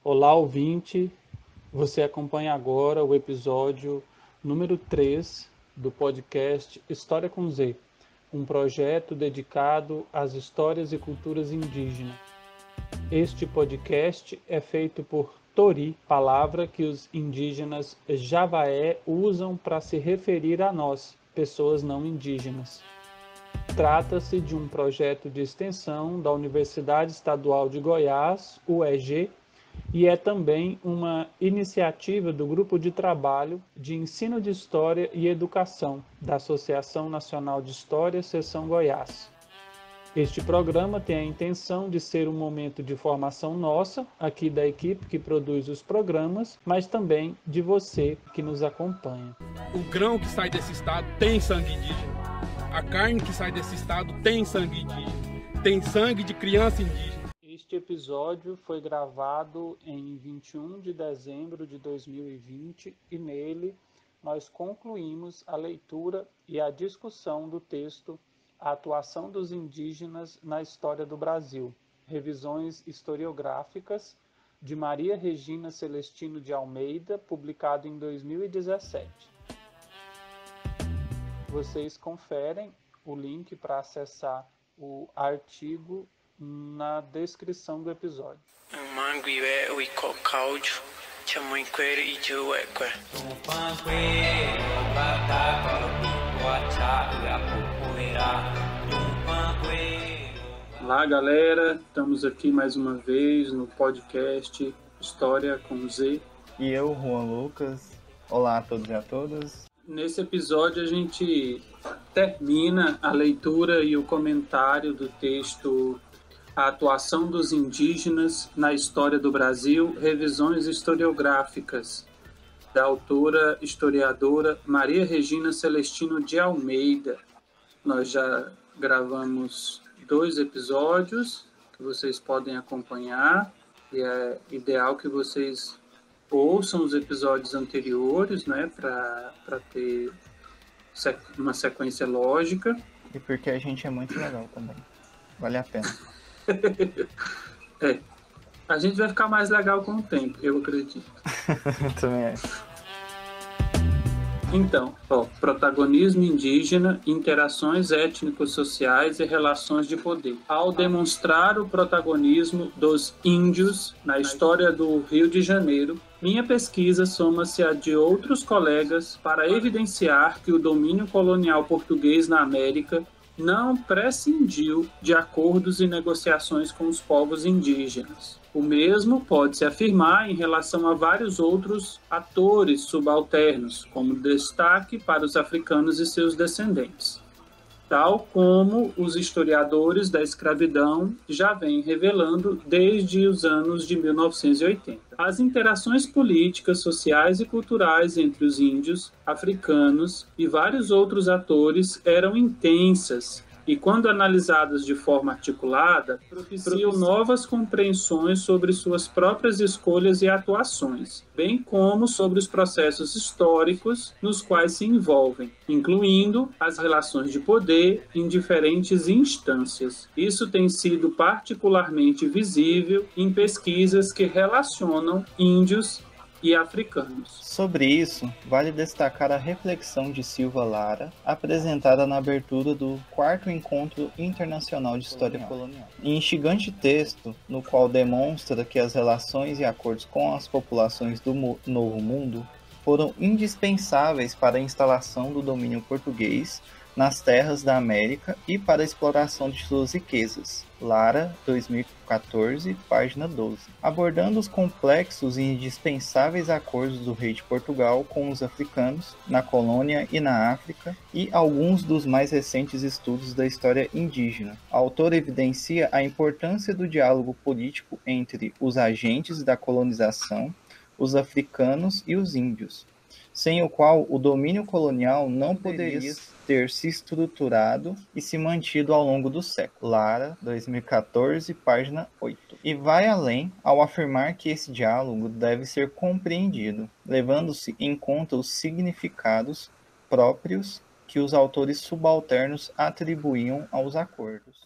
Olá, ouvinte. Você acompanha agora o episódio número 3 do podcast História com Z, um projeto dedicado às histórias e culturas indígenas. Este podcast é feito por Tori, palavra que os indígenas Javaé usam para se referir a nós, pessoas não indígenas. Trata-se de um projeto de extensão da Universidade Estadual de Goiás, UEG, e é também uma iniciativa do Grupo de Trabalho de Ensino de História e Educação da Associação Nacional de História, Seção Goiás. Este programa tem a intenção de ser um momento de formação nossa, aqui da equipe que produz os programas, mas também de você que nos acompanha. O grão que sai desse estado tem sangue indígena. A carne que sai desse estado tem sangue indígena. Tem sangue de criança indígena. Este episódio foi gravado em 21 de dezembro de 2020 e nele nós concluímos a leitura e a discussão do texto A Atuação dos Indígenas na História do Brasil, revisões historiográficas de Maria Regina Celestino de Almeida, publicado em 2017. Vocês conferem o link para acessar o artigo na descrição do episódio. Olá, galera, estamos aqui mais uma vez no podcast História com Z. E eu, Juan Lucas. Olá a todos e a todas. Nesse episódio a gente termina a leitura e o comentário do texto A Atuação dos Indígenas na História do Brasil, revisões historiográficas, da autora historiadora Maria Regina Celestino de Almeida. Nós já gravamos 2 episódios que vocês podem acompanhar e é ideal que vocês ouçam os episódios anteriores, né, para ter uma sequência lógica. E porque a gente é muito legal também. Vale a pena. A gente vai ficar mais legal com o tempo, eu acredito. Também é. Então, protagonismo indígena, interações étnico-sociais e relações de poder. Ao demonstrar o protagonismo dos índios na história do Rio de Janeiro, minha pesquisa soma-se à de outros colegas para evidenciar que o domínio colonial português na América não prescindiu de acordos e negociações com os povos indígenas. O mesmo pode-se afirmar em relação a vários outros atores subalternos, como destaque para os africanos e seus descendentes, tal como os historiadores da escravidão já vêm revelando desde os anos de 1980. As interações políticas, sociais e culturais entre os índios, africanos e vários outros atores eram intensas e, quando analisadas de forma articulada, propiciam novas compreensões sobre suas próprias escolhas e atuações, bem como sobre os processos históricos nos quais se envolvem, incluindo as relações de poder em diferentes instâncias. Isso tem sido particularmente visível em pesquisas que relacionam índios e africanos. Sobre isso, vale destacar a reflexão de Silva Lara, apresentada na abertura do 4º Encontro Internacional de História Colonial. Em instigante texto, no qual demonstra que as relações e acordos com as populações do Novo Mundo foram indispensáveis para a instalação do domínio português nas terras da América e para a exploração de suas riquezas. Lara, 2014, página 12. Abordando os complexos e indispensáveis acordos do rei de Portugal com os africanos, na colônia e na África, e alguns dos mais recentes estudos da história indígena. A autora evidencia a importância do diálogo político entre os agentes da colonização, os africanos e os índios, sem o qual o domínio colonial não poderia ter se estruturado e se mantido ao longo do século. Lara, 2014, página 8. E vai além ao afirmar que esse diálogo deve ser compreendido, levando-se em conta os significados próprios que os autores subalternos atribuíam aos acordos.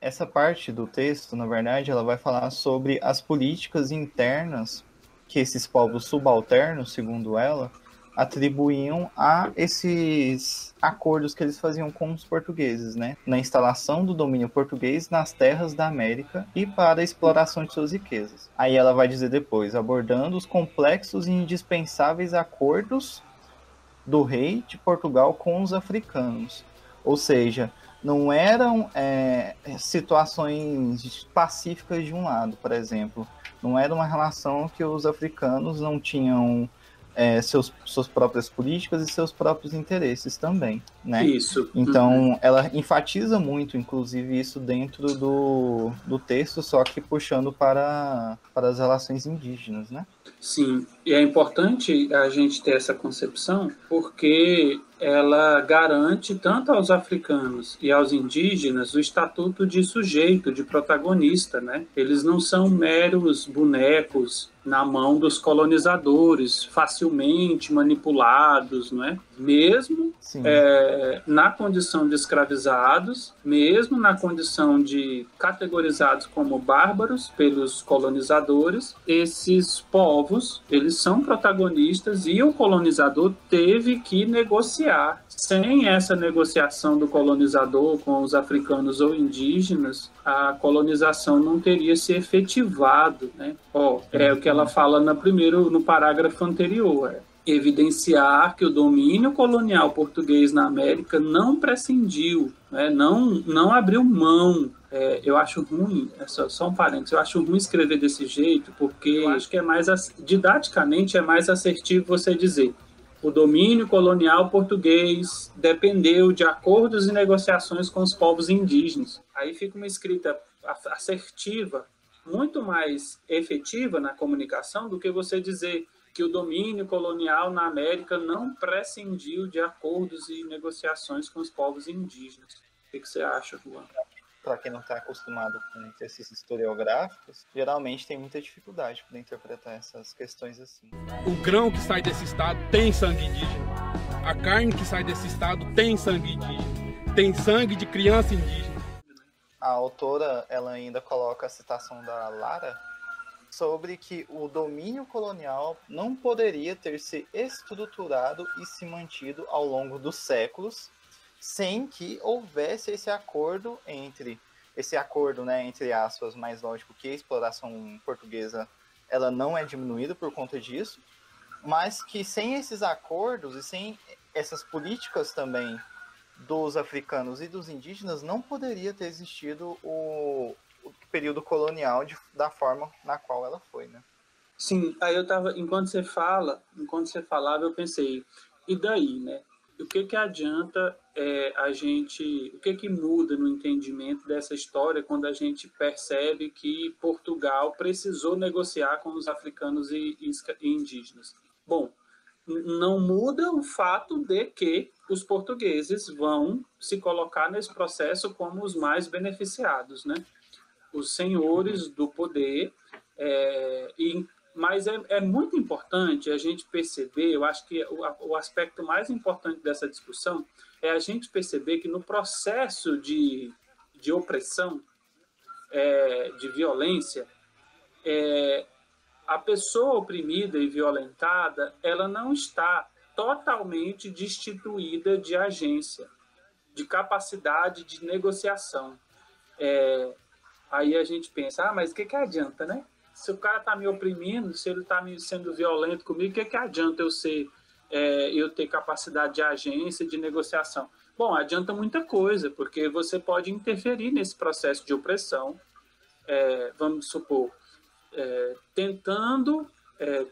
Essa parte do texto, na verdade, ela vai falar sobre as políticas internas que esses povos subalternos, segundo ela, atribuíam a esses acordos que eles faziam com os portugueses, né? Na instalação do domínio português nas terras da América e para a exploração de suas riquezas. Aí ela vai dizer depois, abordando os complexos e indispensáveis acordos do rei de Portugal com os africanos. Ou seja, não eram situações pacíficas de um lado, por exemplo. Não era uma relação que os africanos não tinham suas próprias políticas e seus próprios interesses também, né? Isso. Então, ela enfatiza muito, inclusive, isso dentro do texto, só que puxando para as relações indígenas, né? Sim, e é importante a gente ter essa concepção porque ela garante tanto aos africanos e aos indígenas o estatuto de sujeito, de protagonista, né? Eles não são meros bonecos na mão dos colonizadores, facilmente manipulados, não é? Mesmo na condição de escravizados, mesmo na condição de categorizados como bárbaros pelos colonizadores, esses povos, eles são protagonistas e o colonizador teve que negociar. Sem essa negociação do colonizador com os africanos ou indígenas, a colonização não teria se efetivado, né? É o que ela fala no parágrafo anterior, evidenciar que o domínio colonial português na América não prescindiu, né? não abriu mão. Eu acho ruim, só um parênteses, eu acho ruim escrever desse jeito, porque eu acho que didaticamente é mais assertivo você dizer o domínio colonial português dependeu de acordos e negociações com os povos indígenas. Aí fica uma escrita assertiva, muito mais efetiva na comunicação do que você dizer que o domínio colonial na América não prescindiu de acordos e negociações com os povos indígenas. O que você acha, Juan? Para quem não está acostumado com exercícios historiográficos, geralmente tem muita dificuldade para interpretar essas questões assim. O grão que sai desse estado tem sangue indígena. A carne que sai desse estado tem sangue indígena. Tem sangue de criança indígena. A autora, ela ainda coloca a citação da Lara sobre que o domínio colonial não poderia ter se estruturado e se mantido ao longo dos séculos sem que houvesse esse acordo, né, entre aspas, mais lógico que a exploração portuguesa ela não é diminuída por conta disso, mas que sem esses acordos e sem essas políticas também dos africanos e dos indígenas não poderia ter existido o período colonial da forma na qual ela foi, né? Sim, aí enquanto você falava, eu pensei, e daí, né? O que adianta o que muda no entendimento dessa história quando a gente percebe que Portugal precisou negociar com os africanos e indígenas? Bom, não muda o fato de que os portugueses vão se colocar nesse processo como os mais beneficiados, né? Os senhores do poder, mas é muito importante a gente perceber, eu acho que o aspecto mais importante dessa discussão é a gente perceber que no processo de opressão, de violência, a pessoa oprimida e violentada, ela não está totalmente destituída de agência, de capacidade de negociação. Aí a gente pensa, mas o que adianta, né? Se o cara está me oprimindo, se ele está sendo violento comigo, o que adianta eu ter capacidade de agência, de negociação? Bom, adianta muita coisa, porque você pode interferir nesse processo de opressão, vamos supor, tentando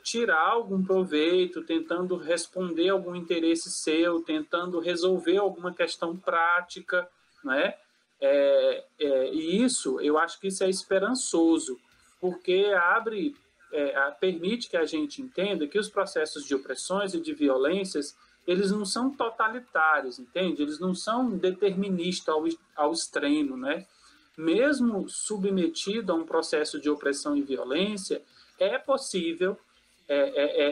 tirar algum proveito, tentando responder algum interesse seu, tentando resolver alguma questão prática, né? E isso, eu acho que isso é esperançoso, porque permite que a gente entenda que os processos de opressões e de violências, eles não são totalitários, entende? Eles não são deterministas ao extremo, né? Mesmo submetido a um processo de opressão e violência, é possível,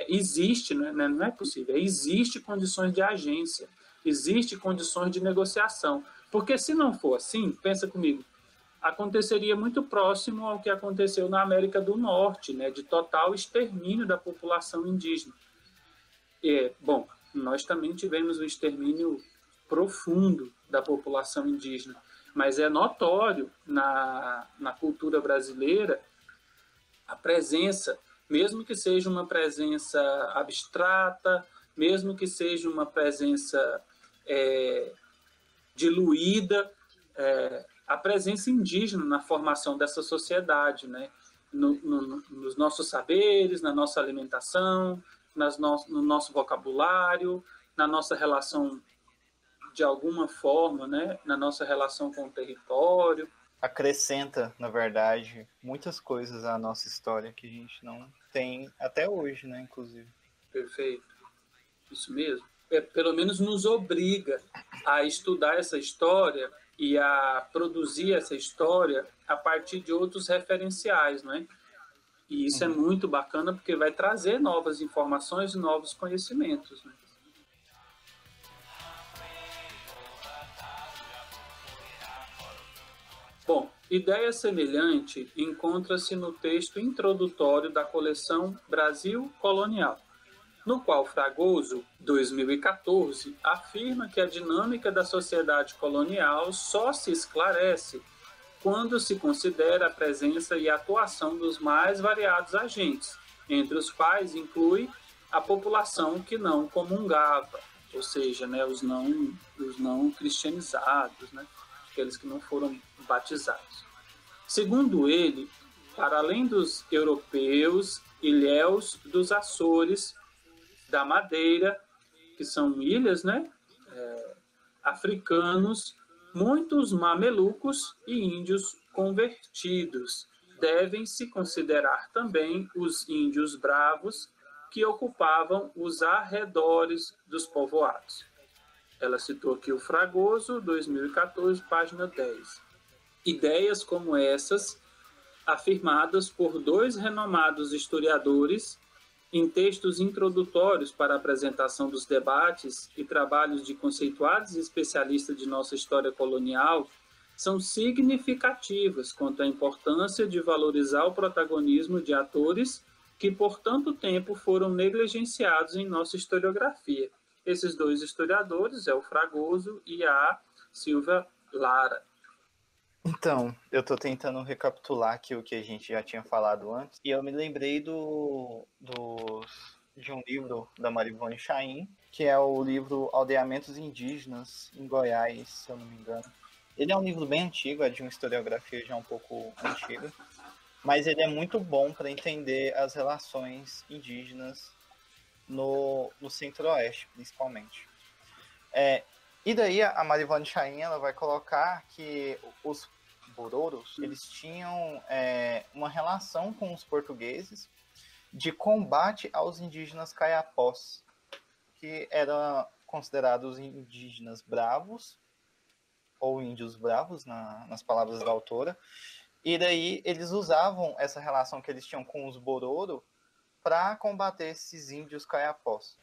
existe, né? Não é possível, existe condições de agência, existe condições de negociação, porque se não for assim, pensa comigo, aconteceria muito próximo ao que aconteceu na América do Norte, né, de total extermínio da população indígena. Bom, nós também tivemos um extermínio profundo da população indígena, mas é notório na cultura brasileira a presença, mesmo que seja uma presença abstrata, mesmo que seja uma presença diluída, a presença indígena na formação dessa sociedade, né? Nos nossos saberes, na nossa alimentação, no nosso vocabulário, na nossa relação de alguma forma, né? Na nossa relação com o território. Acrescenta, na verdade, muitas coisas à nossa história que a gente não tem até hoje, né, inclusive. Perfeito. Isso mesmo. Pelo menos nos obriga a estudar essa história e a produzir essa história a partir de outros referenciais, né? E isso é muito bacana porque vai trazer novas informações e novos conhecimentos, né? Bom, ideia semelhante encontra-se no texto introdutório da coleção Brasil Colonial, no qual Fragoso, 2014, afirma que a dinâmica da sociedade colonial só se esclarece quando se considera a presença e atuação dos mais variados agentes, entre os quais inclui a população que não comungava, ou seja, né, os não cristianizados, né, aqueles que não foram batizados. Segundo ele, para além dos europeus, ilhéus dos Açores, da Madeira, que são ilhas, né, africanos, muitos mamelucos e índios convertidos. Devem-se considerar também os índios bravos que ocupavam os arredores dos povoados. Ela citou aqui o Fragoso, 2014, página 10. Ideias como essas, afirmadas por dois renomados historiadores em textos introdutórios para a apresentação dos debates e trabalhos de conceituados especialistas de nossa história colonial, são significativas quanto à importância de valorizar o protagonismo de atores que por tanto tempo foram negligenciados em nossa historiografia. Esses dois historiadores é o Fragoso e a Silvia Lara. Então, eu estou tentando recapitular aqui o que a gente já tinha falado antes, e eu me lembrei de um livro da Marivonne Chaim, que é o livro Aldeamentos Indígenas em Goiás, se eu não me engano. Ele é um livro bem antigo, é de uma historiografia já um pouco antiga, mas ele é muito bom para entender as relações indígenas no Centro-Oeste, principalmente. E daí a Marivonne Chaim, ela vai colocar que os bororos, eles tinham uma relação com os portugueses de combate aos indígenas caiapós, que eram considerados indígenas bravos, ou índios bravos, nas palavras da autora, e daí eles usavam essa relação que eles tinham com os bororo para combater esses índios caiapós.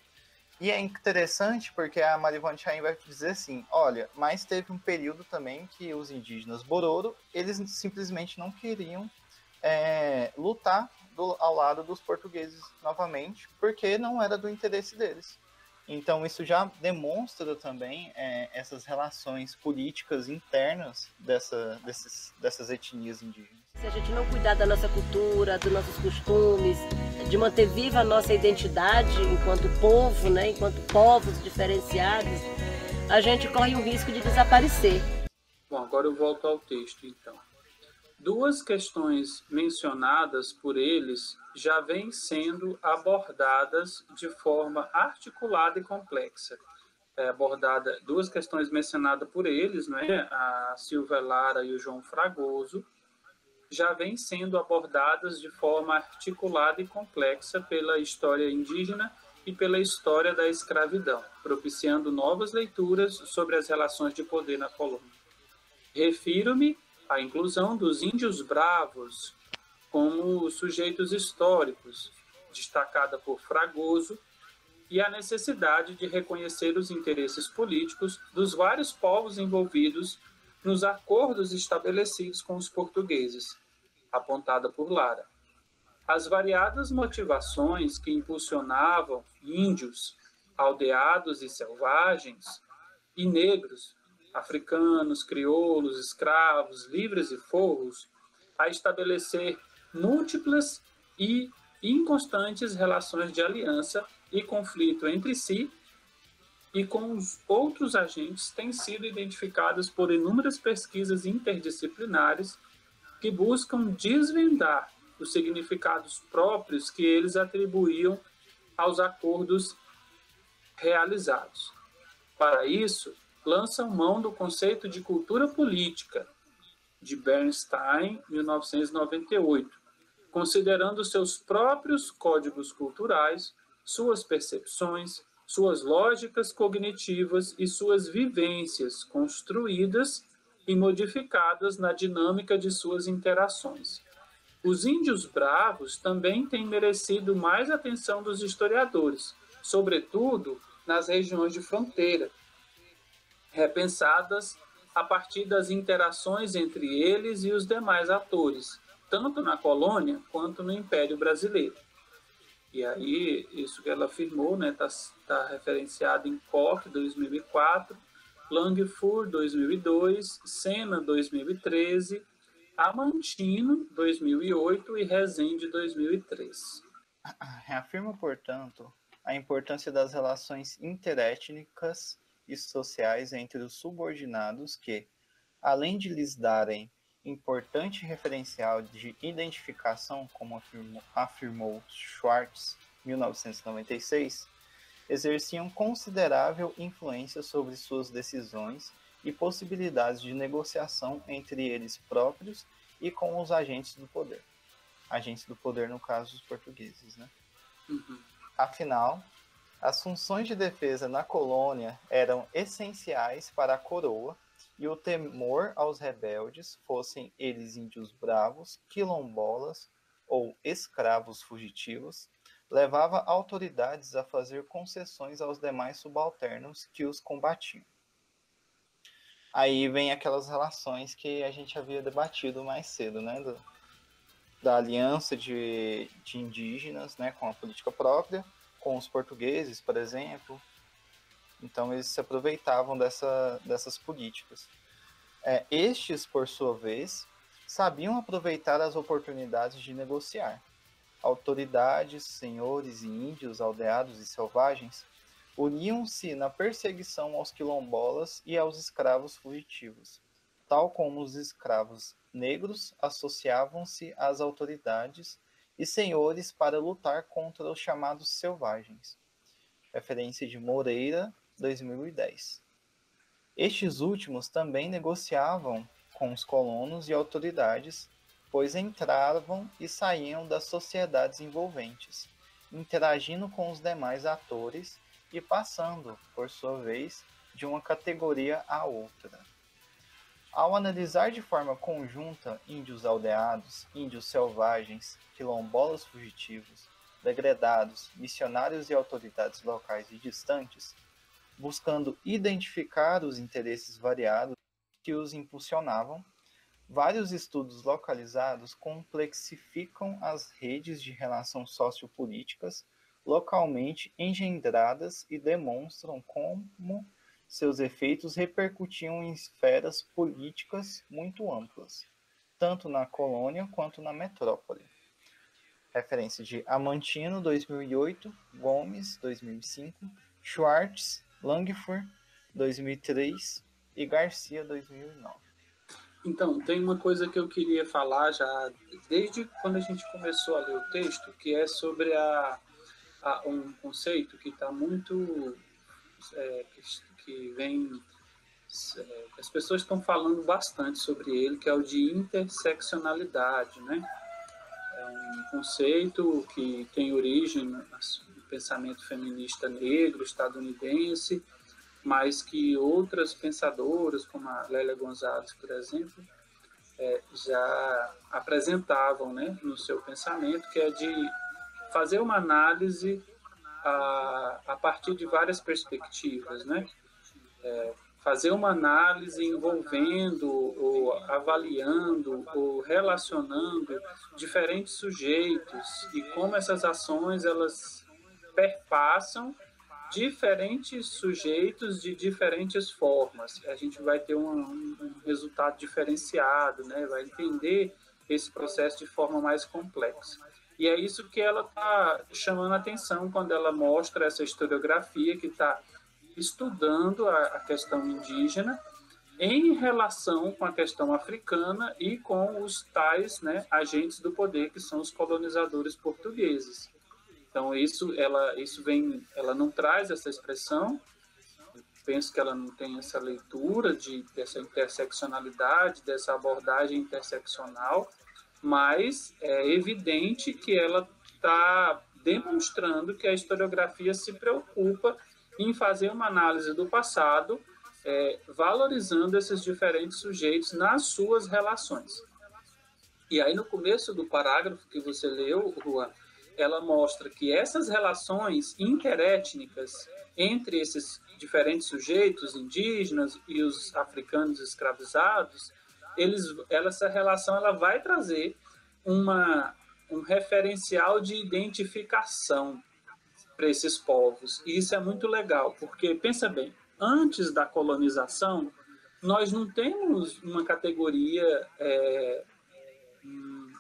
E é interessante porque a Marivonne Chaim vai dizer assim, olha, mas teve um período também que os indígenas bororo, eles simplesmente não queriam lutar ao lado dos portugueses novamente, porque não era do interesse deles. Então isso já demonstra também essas relações políticas internas dessas etnias indígenas. Se a gente não cuidar da nossa cultura, dos nossos costumes, de manter viva a nossa identidade enquanto povo, né, enquanto povos diferenciados, a gente corre o risco de desaparecer. Bom, agora eu volto ao texto, então. Duas questões mencionadas por eles já vêm sendo abordadas de forma articulada e complexa. Duas questões mencionadas por eles, né, a Silvia Lara e o João Fragoso, já vêm sendo abordadas de forma articulada e complexa pela história indígena e pela história da escravidão, propiciando novas leituras sobre as relações de poder na colônia. Refiro-me à inclusão dos índios bravos como sujeitos históricos, destacada por Fragoso, e a necessidade de reconhecer os interesses políticos dos vários povos envolvidos nos acordos estabelecidos com os portugueses, apontada por Lara. As variadas motivações que impulsionavam índios, aldeados e selvagens, e negros, africanos, crioulos, escravos, livres e forros, a estabelecer múltiplas e inconstantes relações de aliança e conflito entre si e com os outros agentes têm sido identificadas por inúmeras pesquisas interdisciplinares que buscam desvendar os significados próprios que eles atribuíam aos acordos realizados. Para isso, lançam mão do conceito de cultura política, de Bernstein, 1998, considerando seus próprios códigos culturais, suas percepções, suas lógicas cognitivas e suas vivências construídas e modificadas na dinâmica de suas interações. Os índios bravos também têm merecido mais atenção dos historiadores, sobretudo nas regiões de fronteira, repensadas a partir das interações entre eles e os demais atores, tanto na colônia quanto no Império Brasileiro. E aí, isso que ela afirmou, né, tá referenciado em Koch, 2004, Langford, 2002, Sena, 2013, Amantino, 2008 e Rezende, 2003. Reafirma, portanto, a importância das relações interétnicas e sociais entre os subordinados que, além de lhes darem importante referencial de identificação, como afirmou Schwartz, 1996, exerciam considerável influência sobre suas decisões e possibilidades de negociação entre eles próprios e com os agentes do poder. Agentes do poder, no caso, os portugueses, né? Uhum. Afinal, as funções de defesa na colônia eram essenciais para a coroa e o temor aos rebeldes, fossem eles índios bravos, quilombolas ou escravos fugitivos, levava autoridades a fazer concessões aos demais subalternos que os combatiam. Aí vem aquelas relações que a gente havia debatido mais cedo, né? Da aliança de indígenas, né, com a política própria, com os portugueses, por exemplo. Então, eles se aproveitavam dessas políticas. Estes, por sua vez, sabiam aproveitar as oportunidades de negociar. Autoridades, senhores e índios, aldeados e selvagens, uniam-se na perseguição aos quilombolas e aos escravos fugitivos, tal como os escravos negros associavam-se às autoridades e senhores para lutar contra os chamados selvagens. Referência de Moreira, 2010. Estes últimos também negociavam com os colonos e autoridades, pois entravam e saíam das sociedades envolventes, interagindo com os demais atores e passando, por sua vez, de uma categoria a outra. Ao analisar de forma conjunta índios aldeados, índios selvagens, quilombolas fugitivos, degredados, missionários e autoridades locais e distantes, buscando identificar os interesses variados que os impulsionavam, vários estudos localizados complexificam as redes de relações sociopolíticas localmente engendradas e demonstram como seus efeitos repercutiam em esferas políticas muito amplas, tanto na colônia quanto na metrópole. Referência de Amantino, 2008, Gomes, 2005, Schwartz, Langford, 2003 e Garcia, 2009. Então, tem uma coisa que eu queria falar já desde quando a gente começou a ler o texto, que é sobre um conceito que está muito... que vem... as pessoas estão falando bastante sobre ele, que é o de interseccionalidade, né? É um conceito que tem origem no pensamento feminista negro estadunidense, mas que outras pensadoras, como a Lélia Gonzalez, por exemplo, já apresentavam, né, no seu pensamento, que é de fazer uma análise a partir de várias perspectivas, né? fazer uma análise envolvendo, ou avaliando, ou relacionando diferentes sujeitos e como essas ações elas perpassam diferentes sujeitos de diferentes formas. A gente vai ter um resultado diferenciado, né? Vai entender esse processo de forma mais complexa. E é isso que ela está chamando a atenção quando ela mostra essa historiografia que está estudando a questão indígena em relação com a questão africana e com os tais, né, agentes do poder, que são os colonizadores portugueses. Então, ela não traz essa expressão, eu penso que ela não tem essa leitura dessa interseccionalidade, dessa abordagem interseccional, mas é evidente que ela está demonstrando que a historiografia se preocupa em fazer uma análise do passado, valorizando esses diferentes sujeitos nas suas relações. E aí, no começo do parágrafo que você leu, Juan, ela mostra que essas relações interétnicas entre esses diferentes sujeitos indígenas e os africanos escravizados, essa relação ela vai trazer um referencial de identificação para esses povos. E isso é muito legal, porque, pensa bem, antes da colonização, nós não temos uma categoria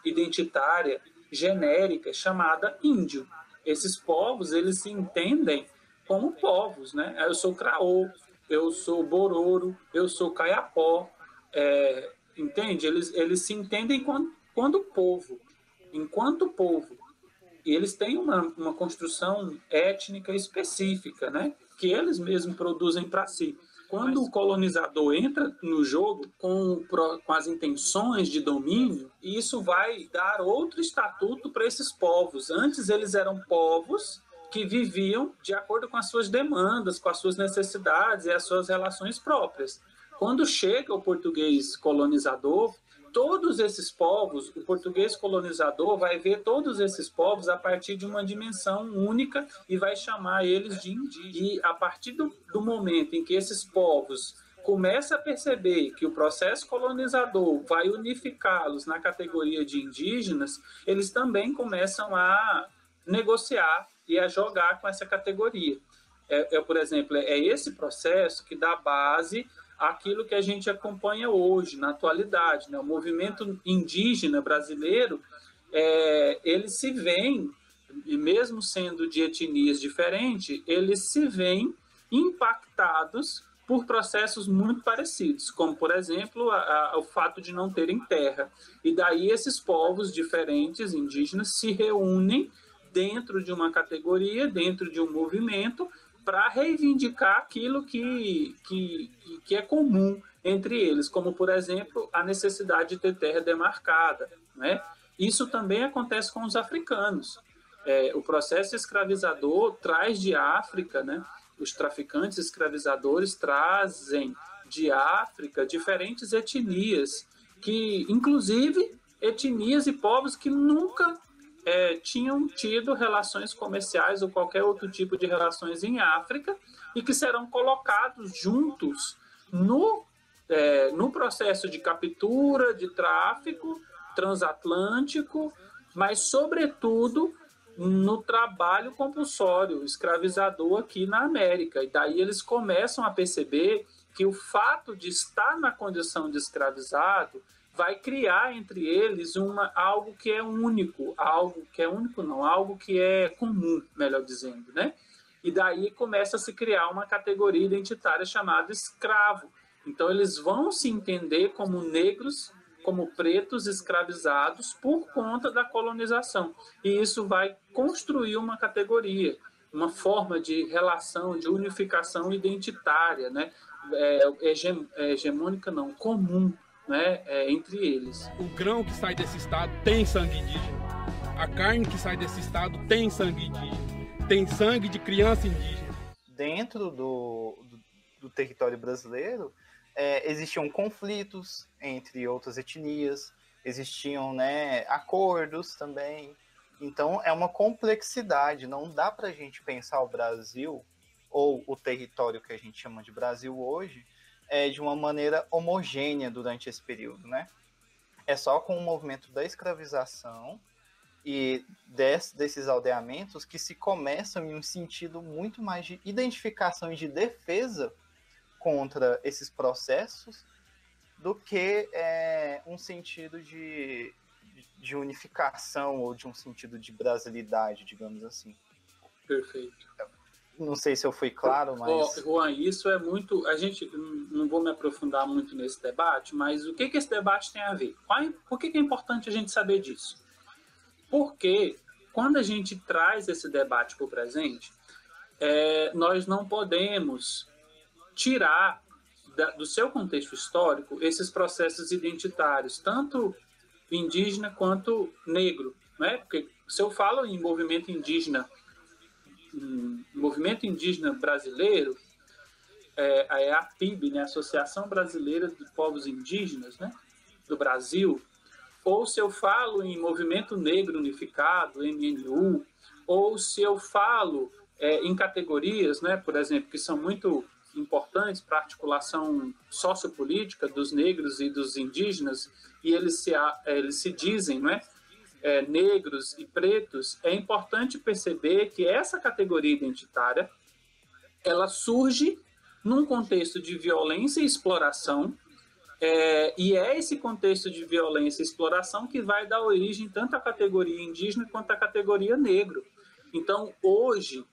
identitária genérica chamada índio. Esses povos, eles se entendem como povos, né? Eu sou craô, eu sou bororo, eu sou caiapó, entende? Eles se entendem enquanto povo. E eles têm uma construção étnica específica, né? Que eles mesmos produzem para si. Quando o colonizador entra no jogo com as intenções de domínio, isso vai dar outro estatuto para esses povos. Antes eles eram povos que viviam de acordo com as suas demandas, com as suas necessidades e as suas relações próprias. Quando chega o português colonizador, todos esses povos, o português colonizador vai ver todos esses povos a partir de uma dimensão única e vai chamar eles de indígenas. E a partir do momento em que esses povos começam a perceber que o processo colonizador vai unificá-los na categoria de indígenas, eles também começam a negociar e a jogar com essa categoria. Por exemplo, é esse processo que dá base aquilo que a gente acompanha hoje, na atualidade, né? O movimento indígena brasileiro, eles se veem, mesmo sendo de etnias diferentes, eles se veem impactados por processos muito parecidos, como, por exemplo, o fato de não terem terra. E daí esses povos diferentes, indígenas, se reúnem dentro de uma categoria, dentro de um movimento, para reivindicar aquilo que é comum entre eles, como, por exemplo, a necessidade de ter terra demarcada, né? Isso também acontece com os africanos. O processo escravizador traz de África, né? Os traficantes escravizadores trazem de África diferentes etnias, que, inclusive, etnias e povos que nunca tinham tido relações comerciais ou qualquer outro tipo de relações em África e que serão colocados juntos no processo de captura, de tráfico transatlântico, mas, sobretudo, no trabalho compulsório, escravizador aqui na América. E daí eles começam a perceber que o fato de estar na condição de escravizado vai criar entre eles algo que é único, algo que é comum, melhor dizendo, né? E daí começa a se criar uma categoria identitária chamada escravo. Então eles vão se entender como negros, como pretos escravizados por conta da colonização. E isso vai construir uma categoria, uma forma de relação, de unificação identitária, né? Hegemônica não, comum, né, entre eles. O grão que sai desse estado tem sangue indígena. A carne que sai desse estado tem sangue indígena. Tem sangue de criança indígena. Dentro do território brasileiro, existiam conflitos entre outras etnias, existiam, né, acordos também. Então, é uma complexidade. Não dá para a gente pensar o Brasil, ou o território que a gente chama de Brasil hoje, de uma maneira homogênea durante esse período, né? É só com o movimento da escravização e desses aldeamentos que se começam em um sentido muito mais de identificação e de defesa contra esses processos do que um sentido de unificação ou de um sentido de brasilidade, digamos assim. Perfeito. Não sei se eu fui claro, mas... Juan, isso é muito... A gente, não vou me aprofundar muito nesse debate, mas o que esse debate tem a ver? Por que é importante a gente saber disso? Porque quando a gente traz esse debate para o presente, nós não podemos tirar do seu contexto histórico esses processos identitários, tanto indígena quanto negro, né? Porque se eu falo em movimento indígena brasileiro, é a APIB, né? Associação Brasileira de Povos Indígenas, né? Do Brasil, ou se eu falo em movimento negro unificado, MNU, ou se eu falo em categorias, né? Por exemplo, que são muito importantes para a articulação sociopolítica dos negros e dos indígenas, e eles se dizem, né? Negros e pretos, é importante perceber que essa categoria identitária ela surge num contexto de violência e exploração, e é esse contexto de violência e exploração que vai dar origem tanto à categoria indígena quanto à categoria negro. Então, hoje,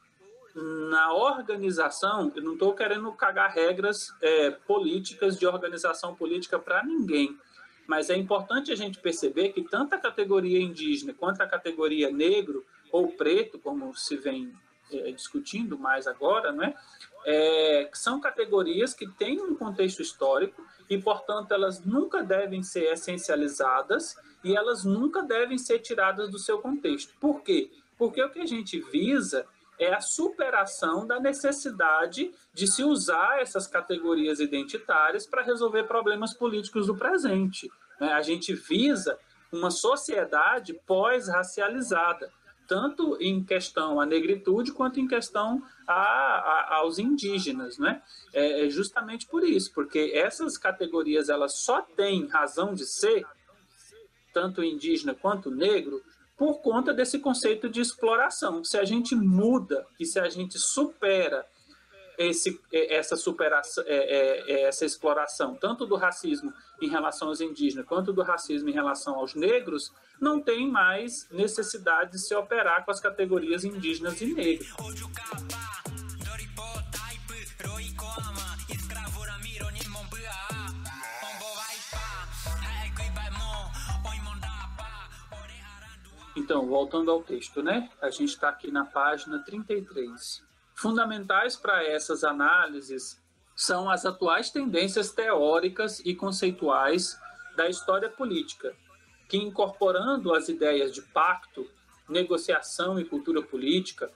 na organização, eu não estou querendo cagar regras políticas de organização política para ninguém, mas é importante a gente perceber que tanto a categoria indígena quanto a categoria negro ou preto, como se vem discutindo mais agora, né, são categorias que têm um contexto histórico e, portanto, elas nunca devem ser essencializadas e elas nunca devem ser tiradas do seu contexto. Por quê? Porque o que a gente visa é a superação da necessidade de se usar essas categorias identitárias para resolver problemas políticos do presente. A gente visa uma sociedade pós-racializada, tanto em questão à negritude quanto em questão aos indígenas, né? É justamente por isso, porque essas categorias elas só têm razão de ser, tanto indígena quanto negro, por conta desse conceito de exploração. Se a gente muda e se a gente supera essa exploração, tanto do racismo em relação aos indígenas, quanto do racismo em relação aos negros, não tem mais necessidade de se operar com as categorias indígenas e negras. Então, voltando ao texto, né? A gente está aqui na página 33. Fundamentais para essas análises são as atuais tendências teóricas e conceituais da história política, que, incorporando as ideias de pacto, negociação e cultura política,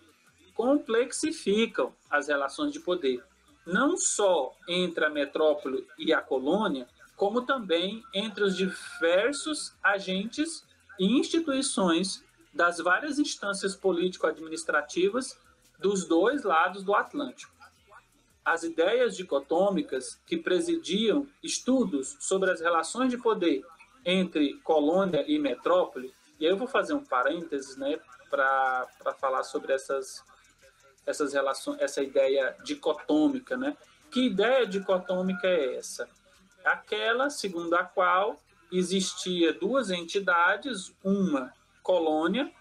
complexificam as relações de poder, não só entre a metrópole e a colônia, como também entre os diversos agentes e instituições das várias instâncias político-administrativas dos dois lados do Atlântico. As ideias dicotômicas que presidiam estudos sobre as relações de poder entre colônia e metrópole, e aí eu vou fazer um parênteses, né, para falar sobre essas relações, essa ideia dicotômica, né? Que ideia dicotômica é essa? Aquela segundo a qual existia duas entidades, uma colônia,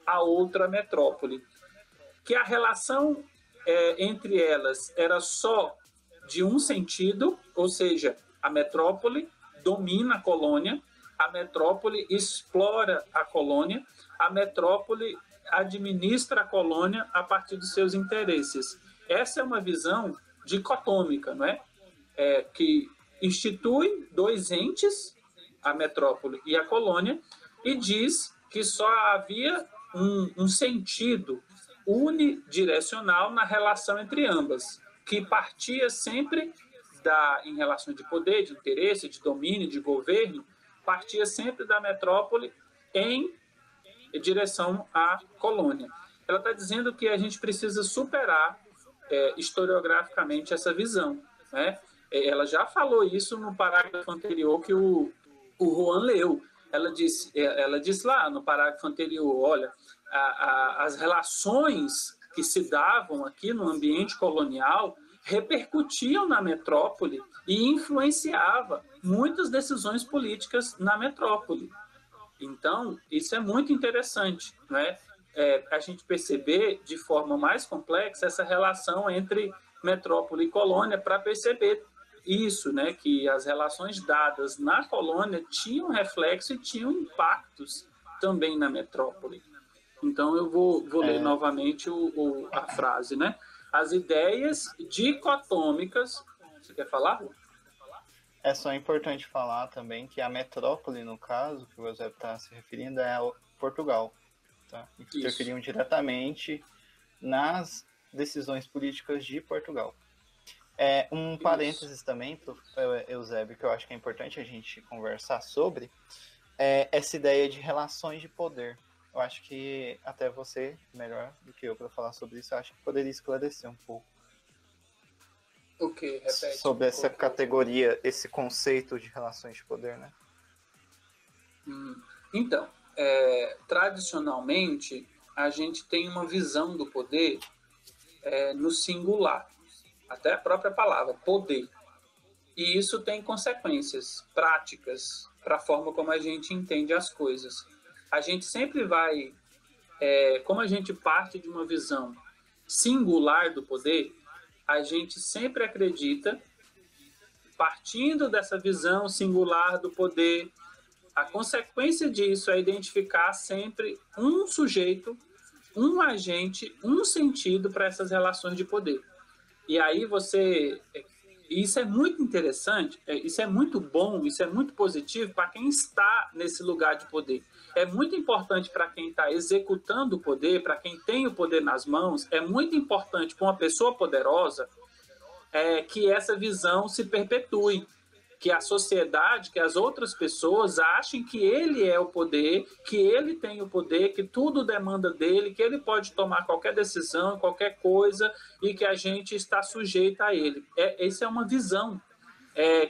a outra metrópole, que a relação entre elas era só de um sentido, ou seja, a metrópole domina a colônia, a metrópole explora a colônia, a metrópole administra a colônia a partir dos seus interesses. Essa é uma visão dicotômica, não é? Que institui dois entes, a metrópole e a colônia, e diz que só havia um sentido unidirecional na relação entre ambas, que partia sempre em relação de poder, de interesse, de domínio, de governo, partia sempre da metrópole em direção à colônia. Ela está dizendo que a gente precisa superar historiograficamente essa visão, né? Ela já falou isso no parágrafo anterior que o Juan leu. Ela disse lá no parágrafo anterior, olha, as relações que se davam aqui no ambiente colonial repercutiam na metrópole e influenciava muitas decisões políticas na metrópole. Então, isso é muito interessante, né? A gente perceber de forma mais complexa essa relação entre metrópole e colônia para perceber isso, né? Que as relações dadas na colônia tinham reflexo e tinham impactos também na metrópole. Então, eu vou ler novamente a frase, né? As ideias dicotômicas... Você quer falar? É só importante falar também que a metrópole, no caso, que o Eusébio está se referindo, é Portugal. Tá? Interferiam diretamente nas decisões políticas de Portugal. Um parênteses também, Eusébio, que eu acho que é importante a gente conversar sobre, essa ideia de relações de poder. Eu acho que até você, melhor do que eu para falar sobre isso, eu acho que poderia esclarecer um pouco. Okay, repete sobre essa categoria, esse conceito de relações de poder, né? Então, tradicionalmente, a gente tem uma visão do poder no singular, até a própria palavra, poder. E isso tem consequências práticas para a forma como a gente entende as coisas. A gente sempre vai, como a gente parte de uma visão singular do poder, a gente sempre acredita, partindo dessa visão singular do poder, a consequência disso é identificar sempre um sujeito, um agente, um sentido para essas relações de poder. E aí isso é muito interessante, isso é muito bom, isso é muito positivo para quem está nesse lugar de poder. É muito importante para quem está executando o poder, para quem tem o poder nas mãos, é muito importante para uma pessoa poderosa que essa visão se perpetue, que a sociedade, que as outras pessoas achem que ele é o poder, que ele tem o poder, que tudo demanda dele, que ele pode tomar qualquer decisão, qualquer coisa, e que a gente está sujeito a ele. Essa é uma visão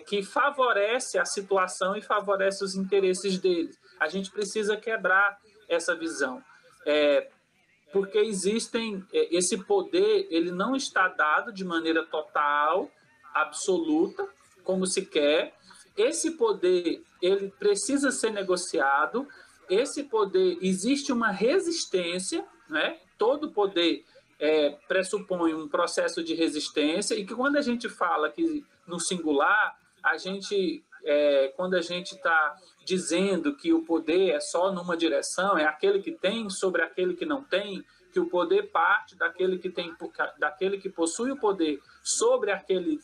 que favorece a situação e favorece os interesses dele. A gente precisa quebrar essa visão. Porque esse poder, ele não está dado de maneira total, absoluta, como se quer. Esse poder, ele precisa ser negociado. Esse poder, existe uma resistência, né? Todo poder pressupõe um processo de resistência, e que quando a gente fala que no singular, quando a gente está dizendo que o poder é só numa direção, é aquele que tem sobre aquele que não tem, que o poder parte daquele que possui o poder sobre aquele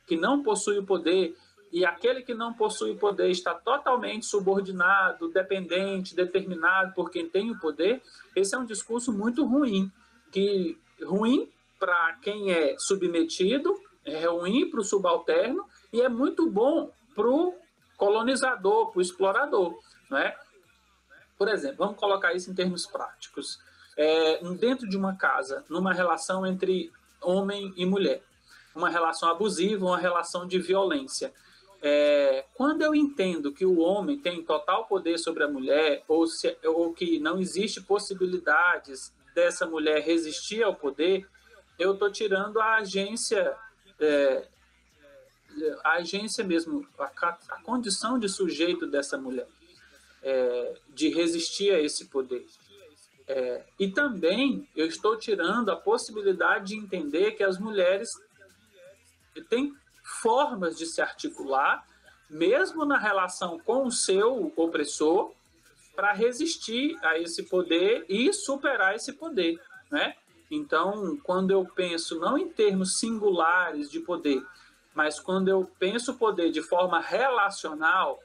que não possui o poder, e aquele que não possui o poder está totalmente subordinado, dependente, determinado por quem tem o poder. Esse é um discurso muito ruim, ruim para quem é submetido, é ruim para o subalterno, e é muito bom para o colonizador, para o explorador, né? Por exemplo, vamos colocar isso em termos práticos. Dentro de uma casa, numa relação entre homem e mulher, uma relação abusiva, uma relação de violência. Quando eu entendo que o homem tem total poder sobre a mulher, ou que não existe possibilidades dessa mulher resistir ao poder, eu estou tirando a agência mesmo, a condição de sujeito dessa mulher, de resistir a esse poder. E também eu estou tirando a possibilidade de entender que as mulheres têm formas de se articular, mesmo na relação com o seu opressor, para resistir a esse poder e superar esse poder, né? Então, quando eu penso não em termos singulares de poder, mas quando eu penso o poder de forma relacional,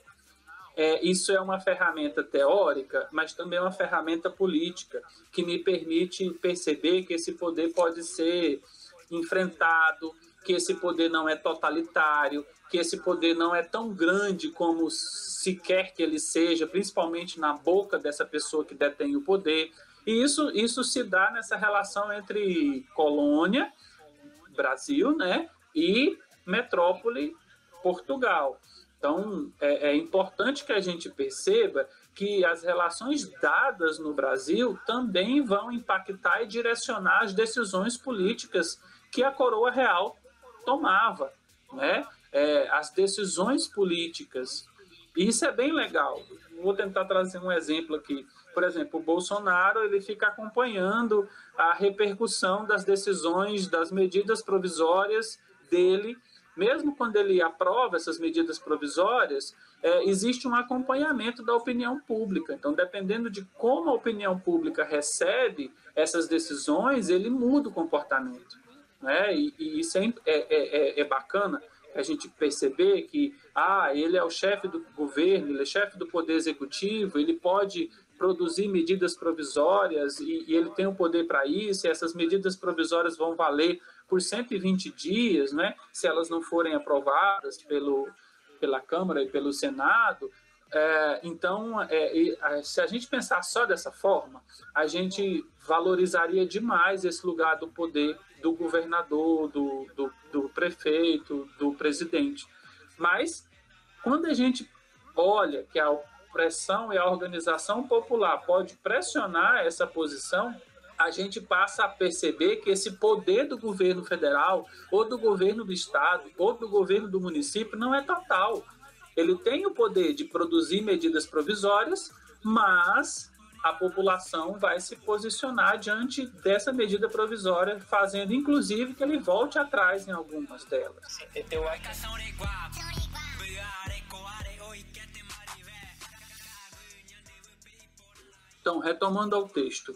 isso é uma ferramenta teórica, mas também é uma ferramenta política, que me permite perceber que esse poder pode ser enfrentado, que esse poder não é totalitário, que esse poder não é tão grande como se quer que ele seja, principalmente na boca dessa pessoa que detém o poder. E isso se dá nessa relação entre colônia, Brasil, né, e metrópole Portugal. Então, é importante que a gente perceba que as relações dadas no Brasil também vão impactar e direcionar as decisões políticas que a coroa real tomava, né? As decisões políticas. E isso é bem legal. Vou tentar trazer um exemplo aqui. Por exemplo, o Bolsonaro ele fica acompanhando a repercussão das decisões, das medidas provisórias dele. Mesmo quando ele aprova essas medidas provisórias, existe um acompanhamento da opinião pública. Então, dependendo de como a opinião pública recebe essas decisões, ele muda o comportamento, né? E isso é bacana a gente perceber que ele é o chefe do governo, ele é chefe do poder executivo, ele pode produzir medidas provisórias e ele tem o poder para isso, e essas medidas provisórias vão valer por 120 dias, né, se elas não forem aprovadas pela Câmara e pelo Senado. Então, se a gente pensar só dessa forma, a gente valorizaria demais esse lugar do poder do governador, do prefeito, do presidente. Mas, quando a gente olha que a pressão e a organização popular pode pressionar essa posição, a gente passa a perceber que esse poder do governo federal, ou do governo do estado, ou do governo do município não é total. Ele tem o poder de produzir medidas provisórias, mas a população vai se posicionar diante dessa medida provisória, fazendo inclusive que ele volte atrás em algumas delas. Então, retomando ao texto,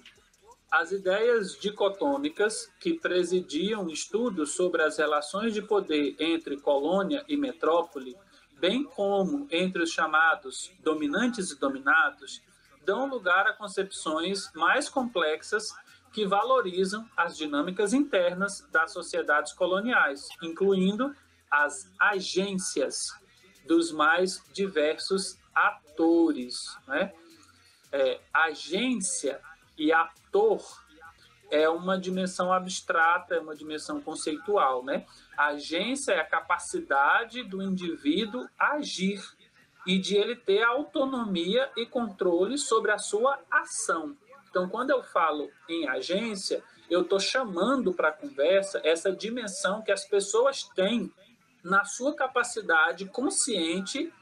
as ideias dicotômicas que presidiam estudos sobre as relações de poder entre colônia e metrópole, bem como entre os chamados dominantes e dominados, dão lugar a concepções mais complexas que valorizam as dinâmicas internas das sociedades coloniais, incluindo as agências dos mais diversos atores, né? Agência e ator é uma dimensão abstrata, é uma dimensão conceitual, né? A agência é a capacidade do indivíduo agir e de ele ter autonomia e controle sobre a sua ação. Então, quando eu falo em agência, eu estou chamando para a conversa essa dimensão que as pessoas têm na sua capacidade consciente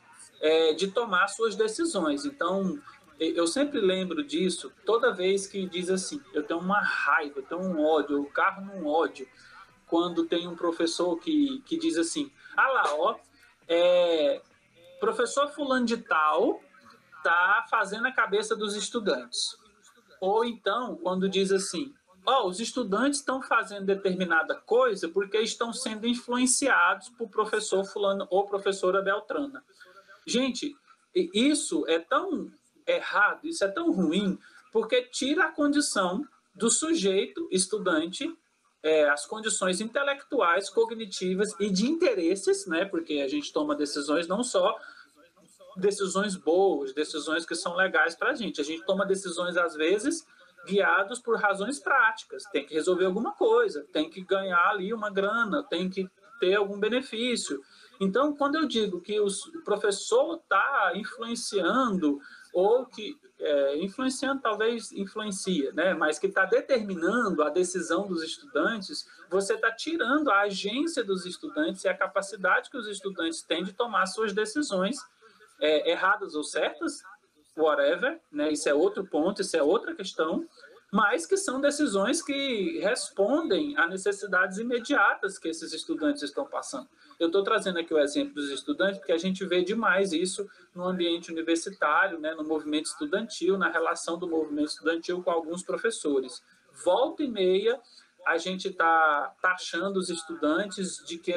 de tomar suas decisões. Então, eu sempre lembro disso toda vez que diz assim, eu tenho uma raiva, eu tenho um ódio, eu carro num ódio, quando tem um professor que diz assim, professor fulano de tal está fazendo a cabeça dos estudantes. Ou então, quando diz assim, os estudantes estão fazendo determinada coisa porque estão sendo influenciados por professor fulano ou professora Beltrana. Gente, isso é tão errado, isso é tão ruim, porque tira a condição do sujeito estudante, as condições intelectuais, cognitivas e de interesses, né? Porque a gente toma decisões não só decisões boas, decisões que são legais para a gente toma decisões, às vezes, guiados por razões práticas, tem que resolver alguma coisa, tem que ganhar ali uma grana, tem que ter algum benefício. Então, quando eu digo que o professor está influenciando, ou que influenciando talvez influencia, né? Mas que está determinando a decisão dos estudantes, você está tirando a agência dos estudantes e a capacidade que os estudantes têm de tomar suas decisões erradas ou certas, whatever, né? Isso é outro ponto, isso é outra questão, mas que são decisões que respondem a necessidades imediatas que esses estudantes estão passando. Eu estou trazendo aqui o exemplo dos estudantes, porque a gente vê demais isso no ambiente universitário, né, no movimento estudantil, na relação do movimento estudantil com alguns professores. Volta e meia, a gente está taxando os estudantes de que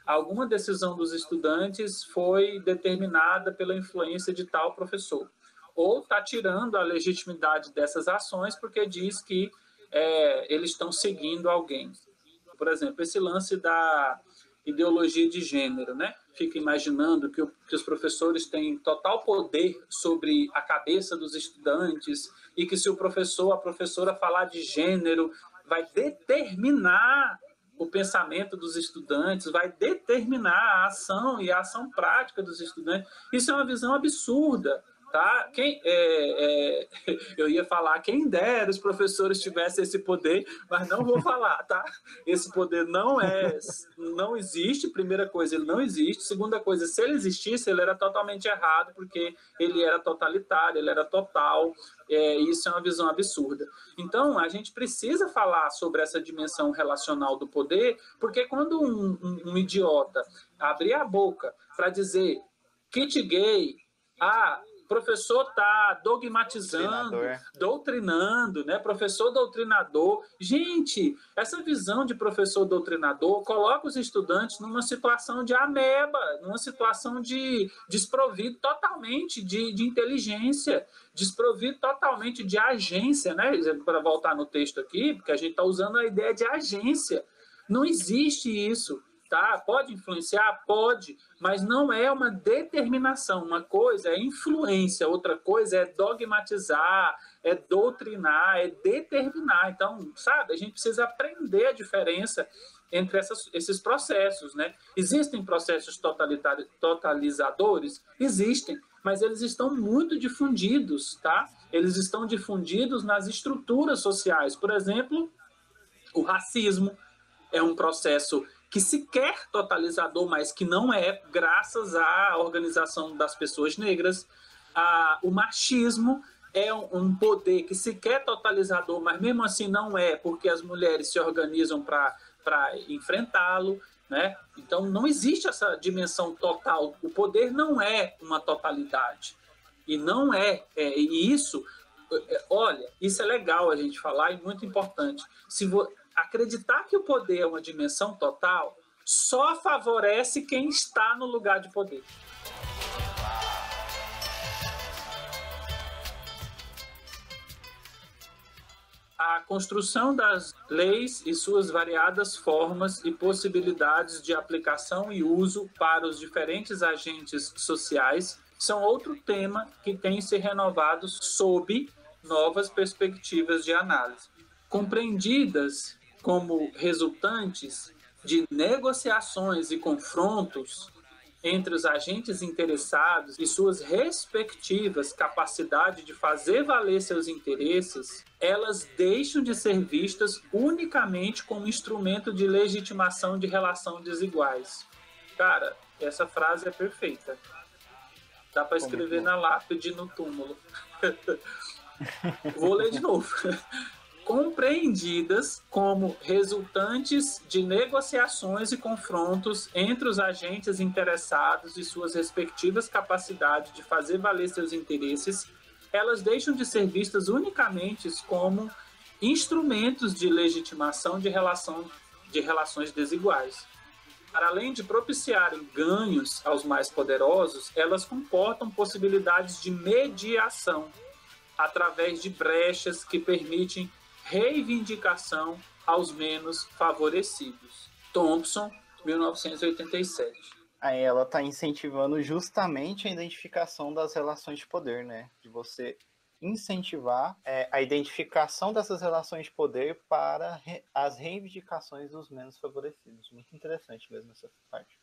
alguma decisão dos estudantes foi determinada pela influência de tal professor. Ou está tirando a legitimidade dessas ações porque diz que eles estão seguindo alguém. Por exemplo, esse lance da ideologia de gênero, né? Fica imaginando que os professores têm total poder sobre a cabeça dos estudantes e que se o professor, a professora falar de gênero, vai determinar o pensamento dos estudantes, vai determinar a ação e a ação prática dos estudantes. Isso é uma visão absurda. Tá? Eu ia falar, quem dera os professores tivessem esse poder, mas não vou falar, tá? Esse poder não existe, primeira coisa, ele não existe. Segunda coisa, se ele existisse, ele era totalmente errado, porque ele era totalitário, ele era total, isso é uma visão absurda. Então, a gente precisa falar sobre essa dimensão relacional do poder, porque quando um idiota abrir a boca para dizer kit gay, o professor está dogmatizando, doutrinando, né? Professor doutrinador. Gente, essa visão de professor doutrinador coloca os estudantes numa situação de ameba, numa situação de desprovido totalmente de inteligência, desprovido totalmente de agência, né? Para voltar no texto aqui, porque a gente está usando a ideia de agência. Não existe isso. Tá? Pode influenciar? Pode, mas não é uma determinação. Uma coisa é influência, outra coisa é dogmatizar, é doutrinar, é determinar. Então, sabe, a gente precisa aprender a diferença entre esses processos, né? Existem processos totalizadores? Existem, mas eles estão muito difundidos, tá? Eles estão difundidos nas estruturas sociais. Por exemplo, o racismo é um processo que se quer totalizador, mas que não é, graças à organização das pessoas negras. O machismo é um poder que se quer totalizador, mas mesmo assim não é, porque as mulheres se organizam para enfrentá-lo, né? Então não existe essa dimensão total. O poder não é uma totalidade. E não e isso, olha, isso é legal a gente falar e muito importante. Acreditar que o poder é uma dimensão total só favorece quem está no lugar de poder. A construção das leis e suas variadas formas e possibilidades de aplicação e uso para os diferentes agentes sociais são outro tema que tem se renovado sob novas perspectivas de análise. Compreendidas como resultantes de negociações e confrontos entre os agentes interessados e suas respectivas capacidades de fazer valer seus interesses, elas deixam de ser vistas unicamente como instrumento de legitimação de relação desiguais. Cara, essa frase é perfeita. Dá para escrever na lápide no túmulo. Vou ler de novo. Compreendidas como resultantes de negociações e confrontos entre os agentes interessados e suas respectivas capacidades de fazer valer seus interesses, elas deixam de ser vistas unicamente como instrumentos de legitimação de relações desiguais. Para além de propiciarem ganhos aos mais poderosos, elas comportam possibilidades de mediação através de brechas que permitem reivindicação aos menos favorecidos. Thompson, 1987. Aí ela está incentivando justamente a identificação das relações de poder, né? De você incentivar a identificação dessas relações de poder para as reivindicações dos menos favorecidos. Muito interessante mesmo essa parte.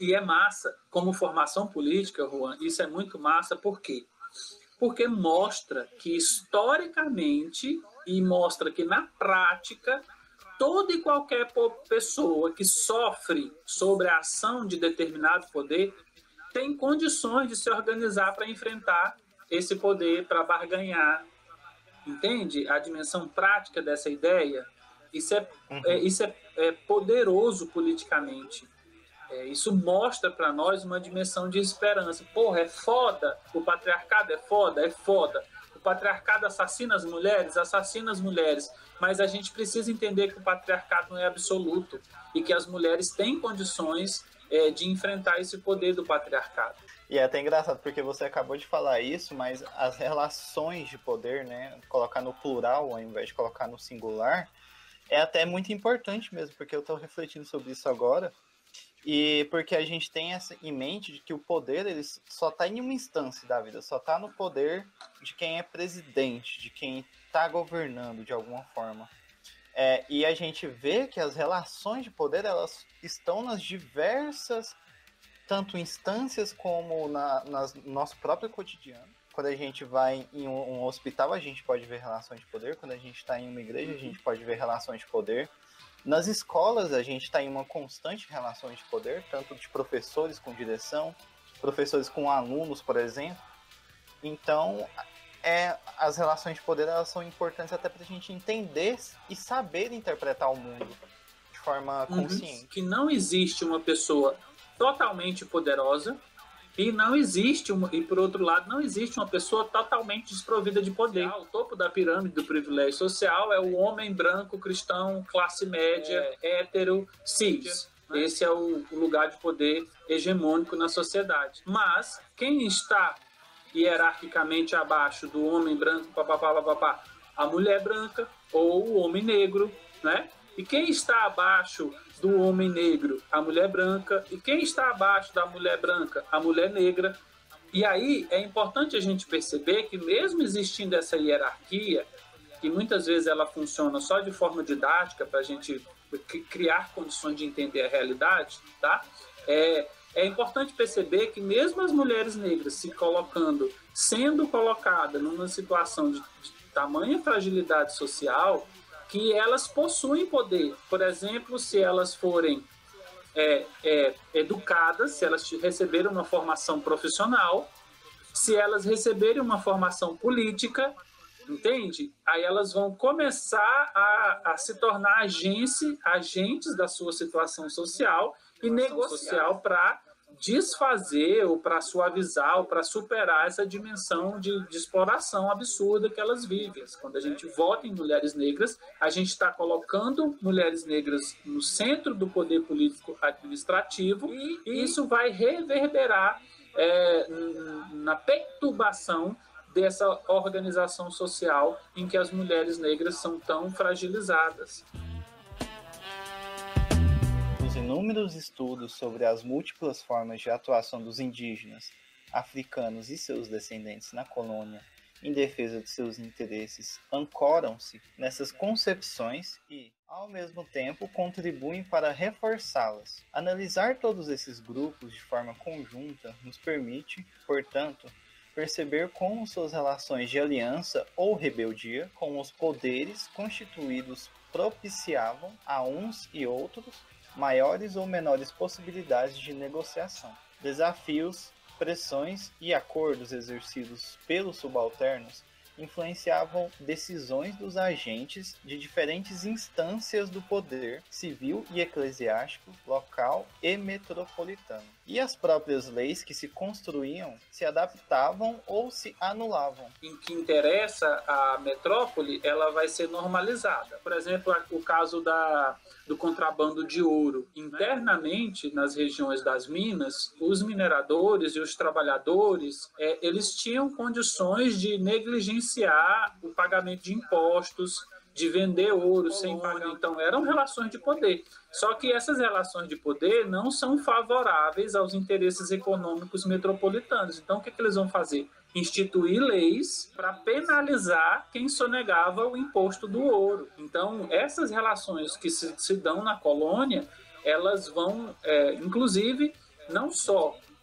E é massa, como formação política, Juan, isso é muito massa, por quê? Porque mostra que historicamente e mostra que na prática toda e qualquer pessoa que sofre sobre a ação de determinado poder tem condições de se organizar para enfrentar esse poder, para barganhar. Entende a dimensão prática dessa ideia? Isso é poderoso politicamente. Isso mostra para nós uma dimensão de esperança. Porra, é foda. O patriarcado é foda? É foda. O patriarcado assassina as mulheres. Mas a gente precisa entender que o patriarcado não é absoluto e que as mulheres têm condições de enfrentar esse poder do patriarcado. E é até engraçado, porque você acabou de falar isso, mas as relações de poder, né, colocar no plural ao invés de colocar no singular, é até muito importante mesmo, porque eu estou refletindo sobre isso agora. E porque a gente tem essa em mente de que o poder ele só está em uma instância da vida, só está no poder de quem é presidente, de quem está governando de alguma forma. E a gente vê que as relações de poder, elas estão nas diversas, tanto instâncias como no nosso próprio cotidiano. Quando a gente vai em um hospital, a gente pode ver relações de poder. Quando a gente está em uma igreja, a gente pode ver relações de poder. Nas escolas, a gente está em uma constante relação de poder, tanto de professores com direção, professores com alunos, por exemplo. Então, as relações de poder, elas são importantes até para a gente entender e saber interpretar o mundo de forma consciente. Que não existe uma pessoa totalmente poderosa e não existe, e por outro lado, não existe uma pessoa totalmente desprovida de poder. O topo da pirâmide do privilégio social é o homem branco, cristão, classe média, hétero, cis. Esse é o lugar de poder hegemônico na sociedade. Mas quem está hierarquicamente abaixo do homem branco, a mulher branca ou o homem negro, né? E quem está abaixo do homem negro? A mulher branca. E quem está abaixo da mulher branca? A mulher negra. E aí é importante a gente perceber que mesmo existindo essa hierarquia, que muitas vezes ela funciona só de forma didática para a gente criar condições de entender a realidade, tá? É importante perceber que mesmo as mulheres negras sendo colocadas numa situação de tamanha fragilidade social, que elas possuem poder. Por exemplo, se elas forem educadas, se elas receberem uma formação profissional, se elas receberem uma formação política, entende? Aí elas vão começar a se tornar agentes da sua situação social e negociar para desfazer ou para suavizar ou para superar essa dimensão de exploração absurda que elas vivem. Quando a gente vota em mulheres negras, a gente está colocando mulheres negras no centro do poder político administrativo e isso vai reverberar na perturbação dessa organização social em que as mulheres negras são tão fragilizadas. Os inúmeros estudos sobre as múltiplas formas de atuação dos indígenas, africanos e seus descendentes na colônia em defesa de seus interesses ancoram-se nessas concepções e, ao mesmo tempo, contribuem para reforçá-las. Analisar todos esses grupos de forma conjunta nos permite, portanto, perceber como suas relações de aliança ou rebeldia com os poderes constituídos propiciavam a uns e outros maiores ou menores possibilidades de negociação. Desafios, pressões e acordos exercidos pelos subalternos influenciavam decisões dos agentes de diferentes instâncias do poder civil e eclesiástico, local e metropolitano. E as próprias leis que se construíam se adaptavam ou se anulavam. Em que interessa a metrópole, ela vai ser normalizada. Por exemplo, o caso do contrabando de ouro. Internamente, nas regiões das minas, os mineradores e os trabalhadores, eles tinham condições de negligenciar o pagamento de impostos, de vender ouro sem pagar. Então, eram relações de poder. Só que essas relações de poder não são favoráveis aos interesses econômicos metropolitanos. Então, o que eles vão fazer? Instituir leis para penalizar quem sonegava o imposto do ouro. Então, essas relações que se dão na colônia, elas vão, inclusive,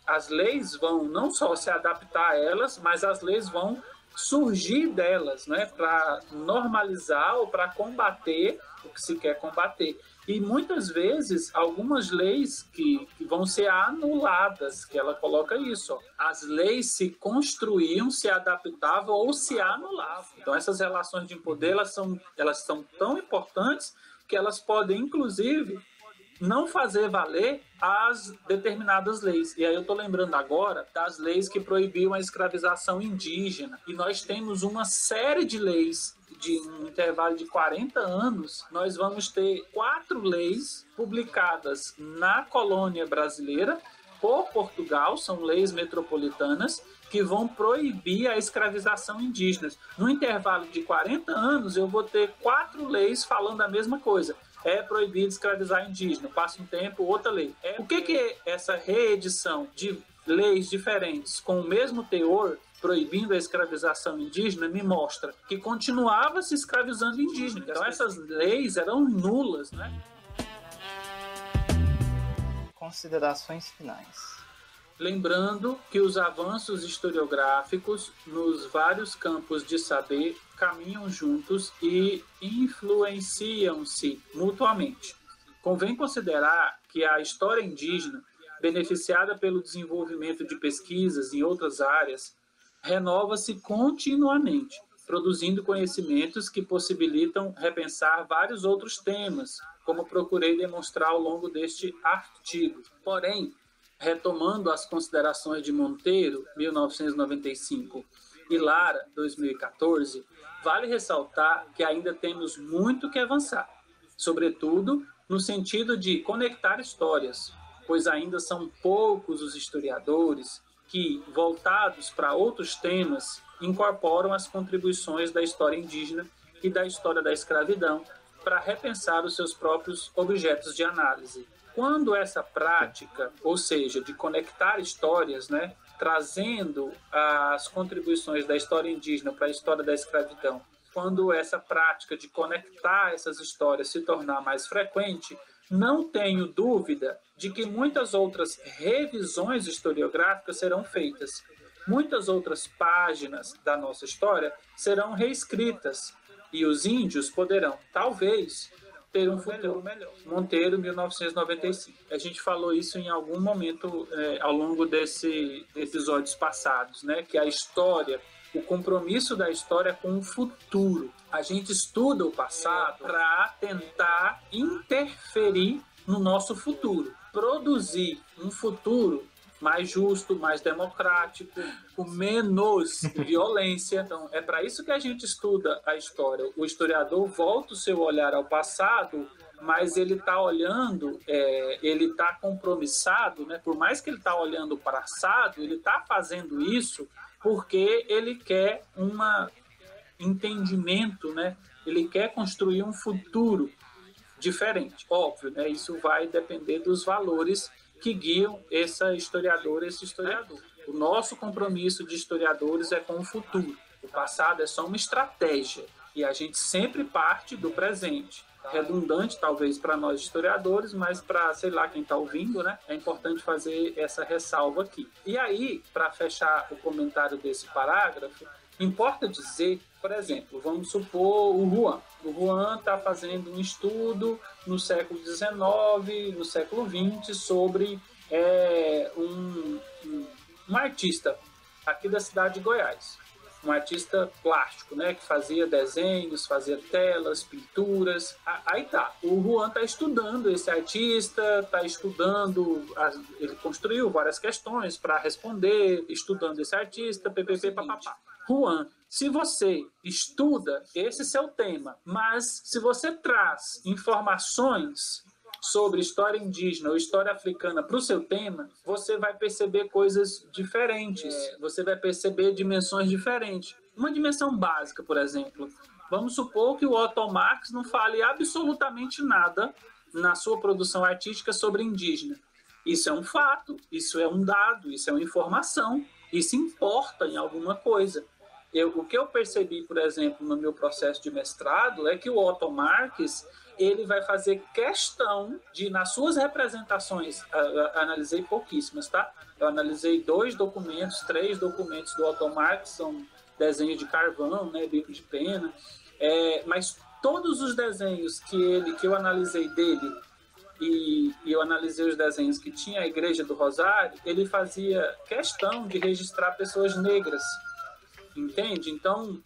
as leis vão não só se adaptar a elas, mas as leis vão surgir delas, né, para normalizar ou para combater o que se quer combater. E muitas vezes, algumas leis que vão ser anuladas, que ela coloca isso. Ó. As leis se construíam, se adaptavam ou se anulavam. Então, essas relações de poder, elas são tão importantes que elas podem, inclusive, não fazer valer as determinadas leis. E aí eu estou lembrando agora das leis que proibiam a escravização indígena. E nós temos uma série de leis de um intervalo de 40 anos. Nós vamos ter 4 leis publicadas na colônia brasileira por Portugal, são leis metropolitanas, que vão proibir a escravização indígena. No intervalo de 40 anos, eu vou ter 4 leis falando a mesma coisa. É proibido escravizar indígena. Passa um tempo, outra lei. O que é essa reedição de leis diferentes com o mesmo teor proibindo a escravização indígena, me mostra que continuava se escravizando indígenas. Então essas leis eram nulas, né? Considerações finais. Lembrando que os avanços historiográficos nos vários campos de saber caminham juntos e influenciam-se mutuamente. Convém considerar que a história indígena, beneficiada pelo desenvolvimento de pesquisas em outras áreas, renova-se continuamente, produzindo conhecimentos que possibilitam repensar vários outros temas, como procurei demonstrar ao longo deste artigo. Porém, retomando as considerações de Monteiro, 1995, e Lara, 2014, vale ressaltar que ainda temos muito que avançar, sobretudo no sentido de conectar histórias, pois ainda são poucos os historiadores que, voltados para outros temas, incorporam as contribuições da história indígena e da história da escravidão para repensar os seus próprios objetos de análise. Quando essa prática, ou seja, de conectar histórias, né, trazendo as contribuições da história indígena para a história da escravidão, quando essa prática de conectar essas histórias se tornar mais frequente, não tenho dúvida de que muitas outras revisões historiográficas serão feitas. Muitas outras páginas da nossa história serão reescritas e os índios poderão, talvez, ter um futuro melhor. Monteiro, 1995. A gente falou isso em algum momento ao longo desses episódios passados, né? Que a história, o compromisso da história com o futuro. A gente estuda o passado para tentar interferir no nosso futuro, produzir um futuro mais justo, mais democrático, com menos violência. Então, é para isso que a gente estuda a história. O historiador volta o seu olhar ao passado, mas ele está olhando, ele está compromissado, né? Por mais que ele está olhando o passado, ele está fazendo isso porque ele quer um entendimento, né? Ele quer construir um futuro diferente. Óbvio, né? Isso vai depender dos valores que guiam esse historiador. O nosso compromisso de historiadores é com o futuro. O passado é só uma estratégia e a gente sempre parte do presente. Redundante, talvez, para nós historiadores, mas para, sei lá, quem está ouvindo, né? É importante fazer essa ressalva aqui. E aí, para fechar o comentário desse parágrafo, importa dizer, por exemplo, vamos supor o Juan. O Juan está fazendo um estudo no século XIX, no século XX, sobre um artista aqui da cidade de Goiás. Um artista plástico, né, que fazia desenhos, fazia telas, pinturas. Aí tá, o Juan está estudando esse artista, está estudando, ele construiu várias questões para responder, estudando esse artista, papapá. Juan, se você estuda esse seu tema, mas se você traz informações sobre história indígena ou história africana para o seu tema, você vai perceber coisas diferentes, você vai perceber dimensões diferentes. Uma dimensão básica, por exemplo, vamos supor que o Otto Marx não fale absolutamente nada na sua produção artística sobre indígena. Isso é um fato, isso é um dado, isso é uma informação, isso importa em alguma coisa. O que eu percebi, por exemplo, no meu processo de mestrado, é que o Otto Marx ele vai fazer questão de, nas suas representações, analisei pouquíssimas, tá? Eu analisei 3 documentos do Otto Marx, são desenhos de carvão, né, bico de pena, mas todos os desenhos que eu analisei dele, e eu analisei os desenhos que tinha a Igreja do Rosário, ele fazia questão de registrar pessoas negras, entende? Então,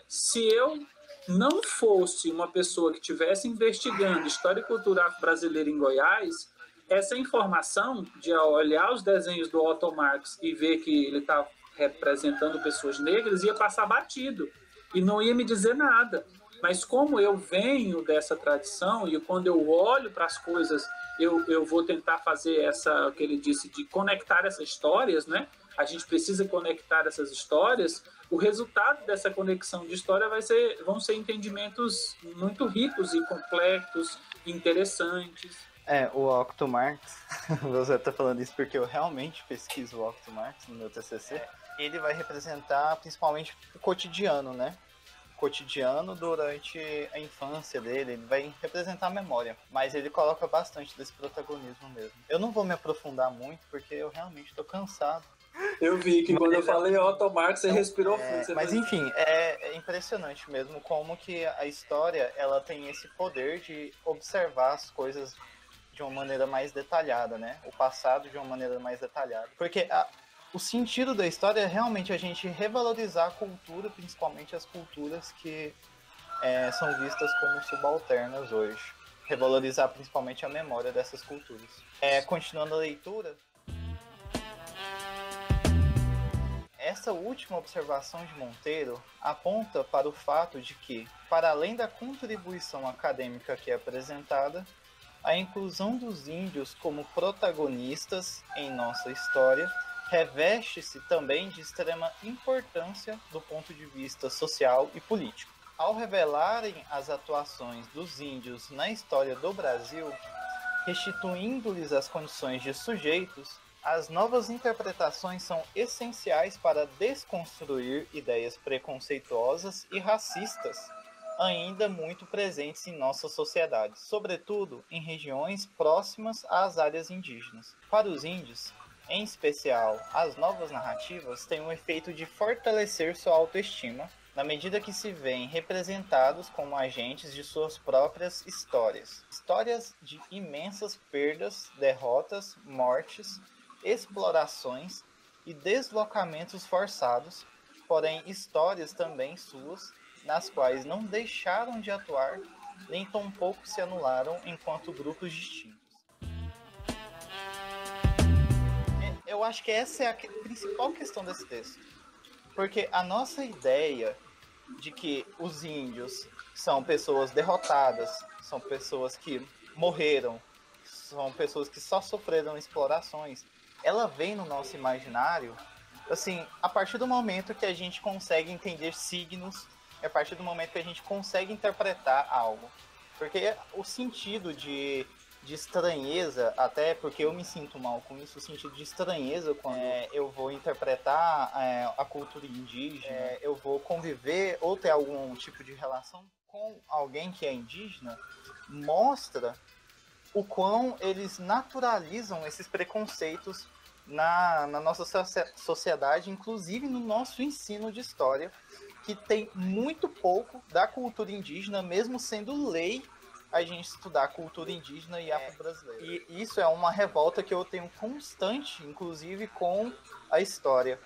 se eu não fosse uma pessoa que estivesse investigando história e cultura brasileira em Goiás, essa informação de olhar os desenhos do Otto Marx e ver que ele está representando pessoas negras ia passar batido e não ia me dizer nada. Mas como eu venho dessa tradição e quando eu olho para as coisas, eu vou tentar fazer o que ele disse, de conectar essas histórias, né? A gente precisa conectar essas histórias. O resultado dessa conexão de história vão ser entendimentos muito ricos e complexos, interessantes. O Otto Marx, você está falando isso porque eu realmente pesquiso o Otto Marx no meu TCC. ele vai representar principalmente o cotidiano, né? Cotidiano durante a infância dele, ele vai representar a memória, mas ele coloca bastante desse protagonismo mesmo. Eu não vou me aprofundar muito, porque eu realmente tô cansado. Eu vi que quando eu falei Otto Marx, você respirou fundo. Mas enfim, é impressionante mesmo como que a história ela tem esse poder de observar as coisas de uma maneira mais detalhada, né? O passado de uma maneira mais detalhada. Porque o sentido da história é realmente a gente revalorizar a cultura, principalmente as culturas que são vistas como subalternas hoje. Revalorizar principalmente a memória dessas culturas. Continuando a leitura, essa última observação de Monteiro aponta para o fato de que, para além da contribuição acadêmica que é apresentada, a inclusão dos índios como protagonistas em nossa história reveste-se também de extrema importância do ponto de vista social e político. Ao revelarem as atuações dos índios na história do Brasil, restituindo-lhes as condições de sujeitos, as novas interpretações são essenciais para desconstruir ideias preconceituosas e racistas, ainda muito presentes em nossa sociedade, sobretudo em regiões próximas às áreas indígenas. Para os índios, em especial, as novas narrativas têm o efeito de fortalecer sua autoestima, na medida que se veem representados como agentes de suas próprias histórias. Histórias de imensas perdas, derrotas, mortes, explorações e deslocamentos forçados, porém histórias também suas, nas quais não deixaram de atuar, nem tampouco se anularam enquanto grupos distintos. Eu acho que essa é a principal questão desse texto. Porque a nossa ideia de que os índios são pessoas derrotadas, são pessoas que morreram, são pessoas que só sofreram explorações, ela vem no nosso imaginário, assim, a partir do momento que a gente consegue entender signos, a partir do momento que a gente consegue interpretar algo. Porque o sentido de estranheza, até porque eu me sinto mal com isso, o sentido de estranheza quando eu vou interpretar a cultura indígena, eu vou conviver ou ter algum tipo de relação com alguém que é indígena, mostra o quão eles naturalizam esses preconceitos na nossa sociedade, inclusive no nosso ensino de história, que tem muito pouco da cultura indígena, mesmo sendo lei a gente estudar a cultura indígena e afro-brasileira. E isso é uma revolta que eu tenho constante, inclusive com a história.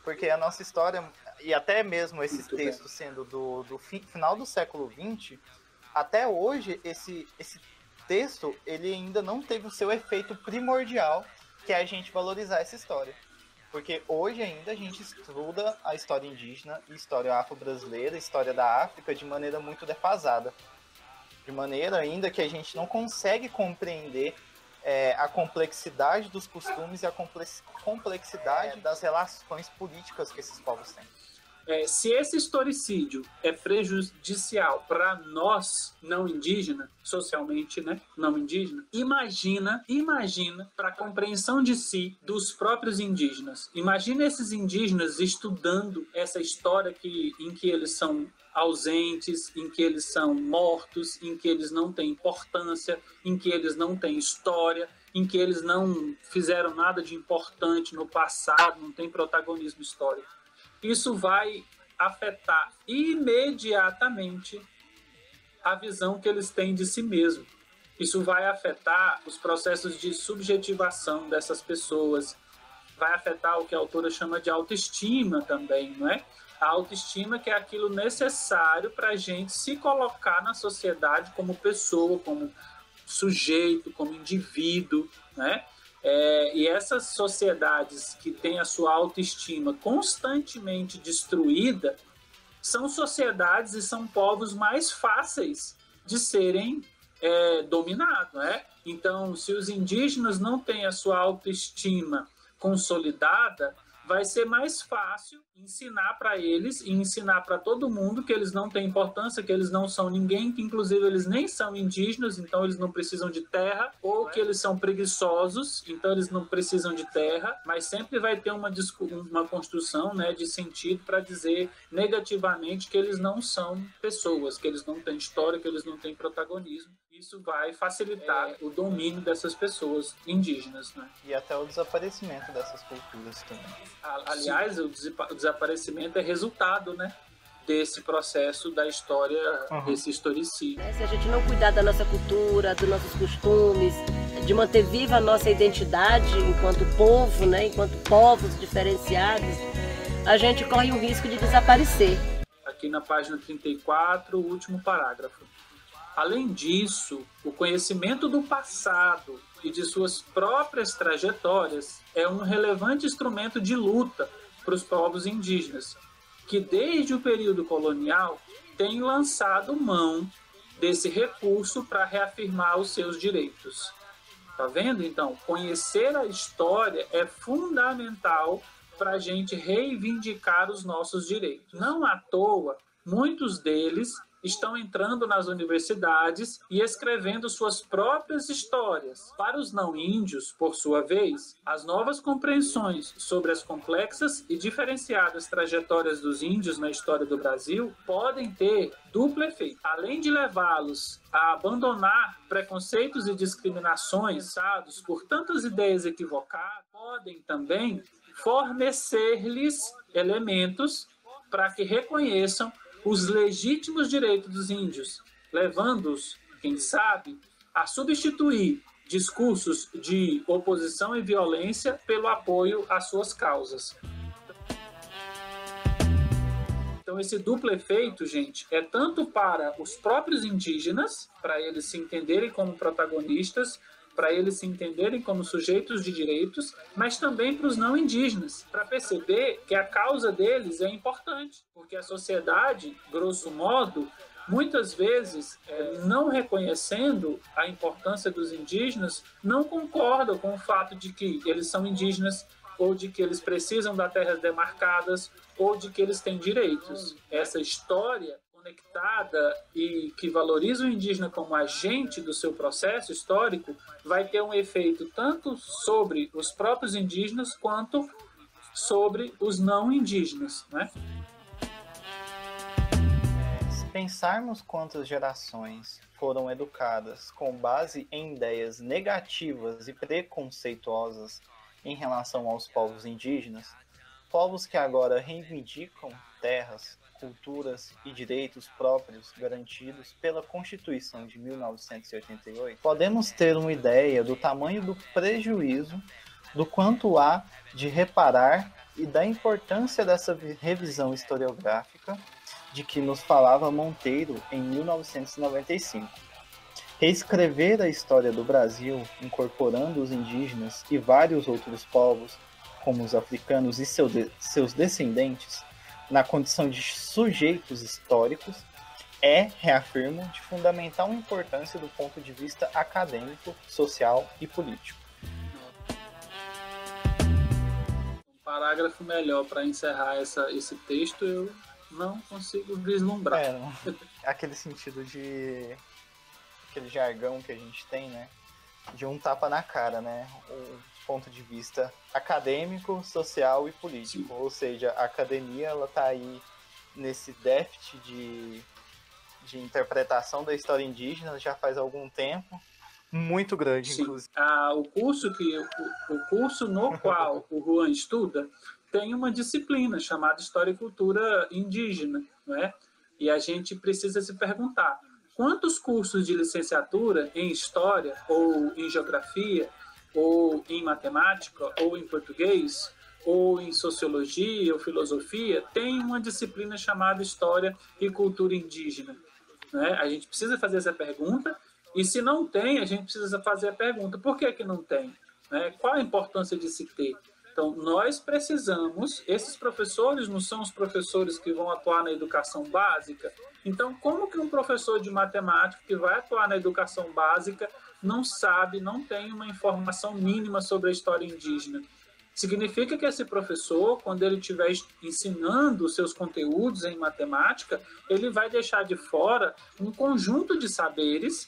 Porque a nossa história, e até mesmo esse texto sendo do final do século XX, até hoje esse texto ele ainda não teve o seu efeito primordial, que é a gente valorizar essa história. Porque hoje ainda a gente estuda a história indígena e história afro-brasileira, história da África, de maneira muito defasada. De maneira ainda que a gente não consegue compreender a complexidade dos costumes e a complexidade das relações políticas que esses povos têm. Se esse historicídio é prejudicial para nós não indígenas, socialmente, né, não indígenas, imagina para a compreensão de si dos próprios indígenas. Imagina esses indígenas estudando essa história em que eles são ausentes, em que eles são mortos, em que eles não têm importância, em que eles não têm história, em que eles não fizeram nada de importante no passado, não têm protagonismo histórico. Isso vai afetar imediatamente a visão que eles têm de si mesmos. Isso vai afetar os processos de subjetivação dessas pessoas, vai afetar o que a autora chama de autoestima também, não é? A autoestima que é aquilo necessário para a gente se colocar na sociedade como pessoa, como sujeito, como indivíduo, né? E essas sociedades que têm a sua autoestima constantemente destruída são sociedades e são povos mais fáceis de serem dominados, né? Então, se os indígenas não têm a sua autoestima consolidada, vai ser mais fácil ensinar para eles e ensinar para todo mundo que eles não têm importância, que eles não são ninguém, que inclusive eles nem são indígenas, então eles não precisam de terra, ou que eles são preguiçosos, então eles não precisam de terra, mas sempre vai ter uma construção, né, de sentido para dizer negativamente que eles não são pessoas, que eles não têm história, que eles não têm protagonismo. Isso vai facilitar o domínio dessas pessoas indígenas, né? E até o desaparecimento dessas culturas também. Aliás, o desaparecimento é resultado, né, desse processo da história, desse historicismo. Se a gente não cuidar da nossa cultura, dos nossos costumes, de manter viva a nossa identidade enquanto povo, né, enquanto povos diferenciados, a gente corre o risco de desaparecer. Aqui na página 34, o último parágrafo. Além disso, o conhecimento do passado e de suas próprias trajetórias é um relevante instrumento de luta para os povos indígenas, que desde o período colonial têm lançado mão desse recurso para reafirmar os seus direitos. Tá vendo? Então, conhecer a história é fundamental para a gente reivindicar os nossos direitos. Não à toa, muitos deles estão entrando nas universidades e escrevendo suas próprias histórias. Para os não-índios, por sua vez, as novas compreensões sobre as complexas e diferenciadas trajetórias dos índios na história do Brasil podem ter duplo efeito. Além de levá-los a abandonar preconceitos e discriminações causados por tantas ideias equivocadas, podem também fornecer-lhes elementos para que reconheçam os legítimos direitos dos índios, levando-os, quem sabe, a substituir discursos de oposição e violência pelo apoio às suas causas. Então, esse duplo efeito, gente, é tanto para os próprios indígenas, para eles se entenderem como protagonistas, para eles se entenderem como sujeitos de direitos, mas também para os não indígenas, para perceber que a causa deles é importante, porque a sociedade, grosso modo, muitas vezes, não reconhecendo a importância dos indígenas, não concorda com o fato de que eles são indígenas, ou de que eles precisam das terras demarcadas, ou de que eles têm direitos. Essa história conectada e que valoriza o indígena como agente do seu processo histórico vai ter um efeito tanto sobre os próprios indígenas quanto sobre os não indígenas, né? Se pensarmos quantas gerações foram educadas com base em ideias negativas e preconceituosas em relação aos povos indígenas, povos que agora reivindicam terras, culturas e direitos próprios garantidos pela Constituição de 1988, podemos ter uma ideia do tamanho do prejuízo, do quanto há de reparar e da importância dessa revisão historiográfica de que nos falava Monteiro em 1995. Reescrever a história do Brasil, incorporando os indígenas e vários outros povos, como os africanos e seus descendentes, na condição de sujeitos históricos, reafirmo, de fundamental importância do ponto de vista acadêmico, social e político. Um parágrafo melhor para encerrar esse texto eu não consigo vislumbrar. Aquele sentido de... aquele jargão que a gente tem, né? De um tapa na cara, né? O ponto de vista acadêmico, social e político. Sim. Ou seja, a academia ela tá aí nesse déficit de interpretação da história indígena já faz algum tempo, muito grande. Sim. Inclusive. O curso no qual o Juan estuda tem uma disciplina chamada História e Cultura Indígena, né? E a gente precisa se perguntar quantos cursos de licenciatura em História ou em Geografia ou em Matemática ou em Português ou em Sociologia ou Filosofia tem uma disciplina chamada História e Cultura Indígena, né? A gente precisa fazer essa pergunta e se não tem, a gente precisa fazer a pergunta, por que que não tem? Né? Qual a importância de se ter? Então, nós precisamos, esses professores não são os professores que vão atuar na educação básica. Então, como que um professor de matemática que vai atuar na educação básica não sabe, não tem uma informação mínima sobre a história indígena? Significa que esse professor, quando ele estiver ensinando os seus conteúdos em matemática, ele vai deixar de fora um conjunto de saberes,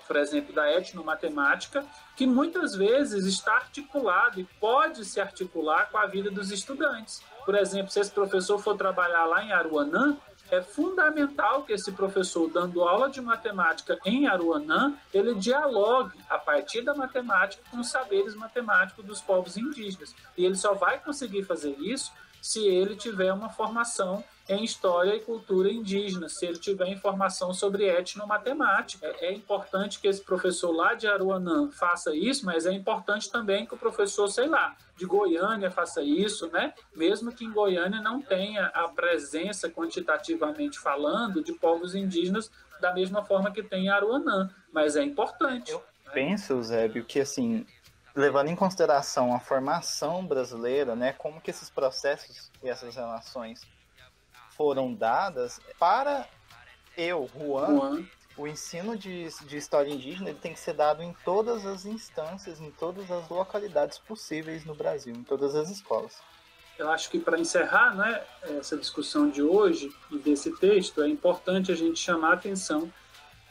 por exemplo, da etnomatemática, que muitas vezes está articulado e pode se articular com a vida dos estudantes. Por exemplo, se esse professor for trabalhar lá em Aruanã, é fundamental que esse professor, dando aula de matemática em Aruanã, ele dialogue a partir da matemática com os saberes matemáticos dos povos indígenas. E ele só vai conseguir fazer isso se ele tiver uma formação em história e cultura indígena, se ele tiver informação sobre etnomatemática. É importante que esse professor lá de Aruanã faça isso, mas é importante também que o professor, sei lá, de Goiânia faça isso, né? Mesmo que em Goiânia não tenha a presença, quantitativamente falando, de povos indígenas da mesma forma que tem em Aruanã, mas é importante. Eu penso, Zébio, que assim, levando em consideração a formação brasileira, né, como que esses processos e essas relações foram dadas, para Juan, o ensino de história indígena ele tem que ser dado em todas as instâncias, em todas as localidades possíveis no Brasil, em todas as escolas. Eu acho que para encerrar, né, essa discussão de hoje e desse texto, é importante a gente chamar a atenção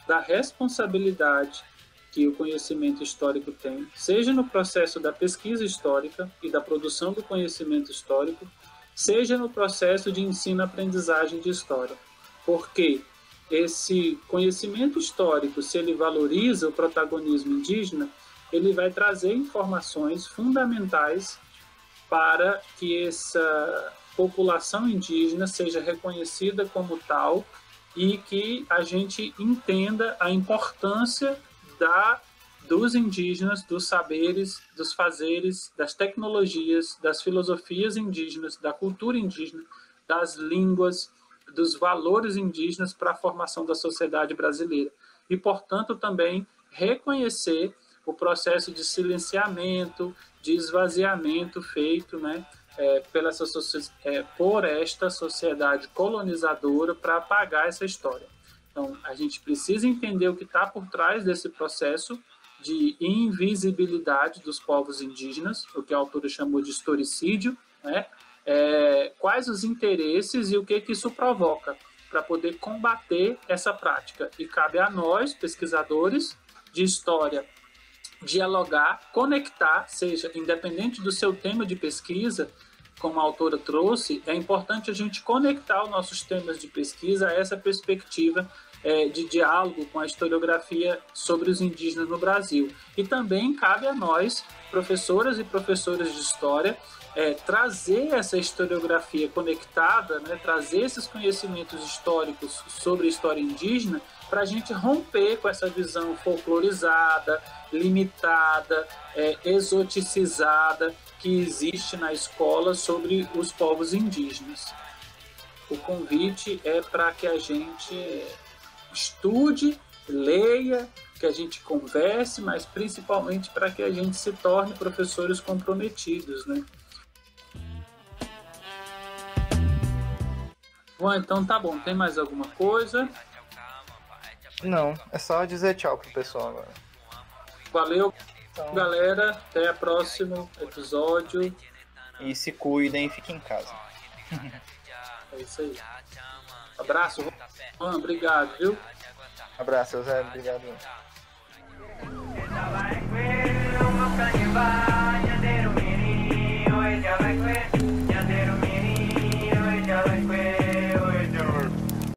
da responsabilidade que o conhecimento histórico tem, seja no processo da pesquisa histórica e da produção do conhecimento histórico, seja no processo de ensino-aprendizagem de história. Porque esse conhecimento histórico, se ele valoriza o protagonismo indígena, ele vai trazer informações fundamentais para que essa população indígena seja reconhecida como tal e que a gente entenda a importância dos indígenas, dos saberes, dos fazeres, das tecnologias, das filosofias indígenas, da cultura indígena, das línguas, dos valores indígenas para a formação da sociedade brasileira. E, portanto, também reconhecer o processo de silenciamento, de esvaziamento feito, né, por esta sociedade colonizadora para apagar essa história. Então, a gente precisa entender o que está por trás desse processo de invisibilidade dos povos indígenas, o que a autora chamou de historicídio, né? Quais os interesses e o que isso provoca para poder combater essa prática. E cabe a nós, pesquisadores de história, dialogar, conectar, seja independente do seu tema de pesquisa, como a autora trouxe, é importante a gente conectar os nossos temas de pesquisa a essa perspectiva de diálogo com a historiografia sobre os indígenas no Brasil. E também cabe a nós, professoras e professores de história, trazer essa historiografia conectada, né, trazer esses conhecimentos históricos sobre a história indígena para a gente romper com essa visão folclorizada, limitada, exoticizada que existe na escola sobre os povos indígenas. O convite é para que a gente estude, leia, que a gente converse, mas principalmente para que a gente se torne professores comprometidos, né? Bom, então tá bom. Tem mais alguma coisa? Não, é só dizer tchau pro pessoal agora. Valeu, então, galera. Até o próximo episódio. E se cuidem e fiquem em casa. É isso aí. Abraço, Juan. Obrigado, viu? Abraço, Zé. Obrigado.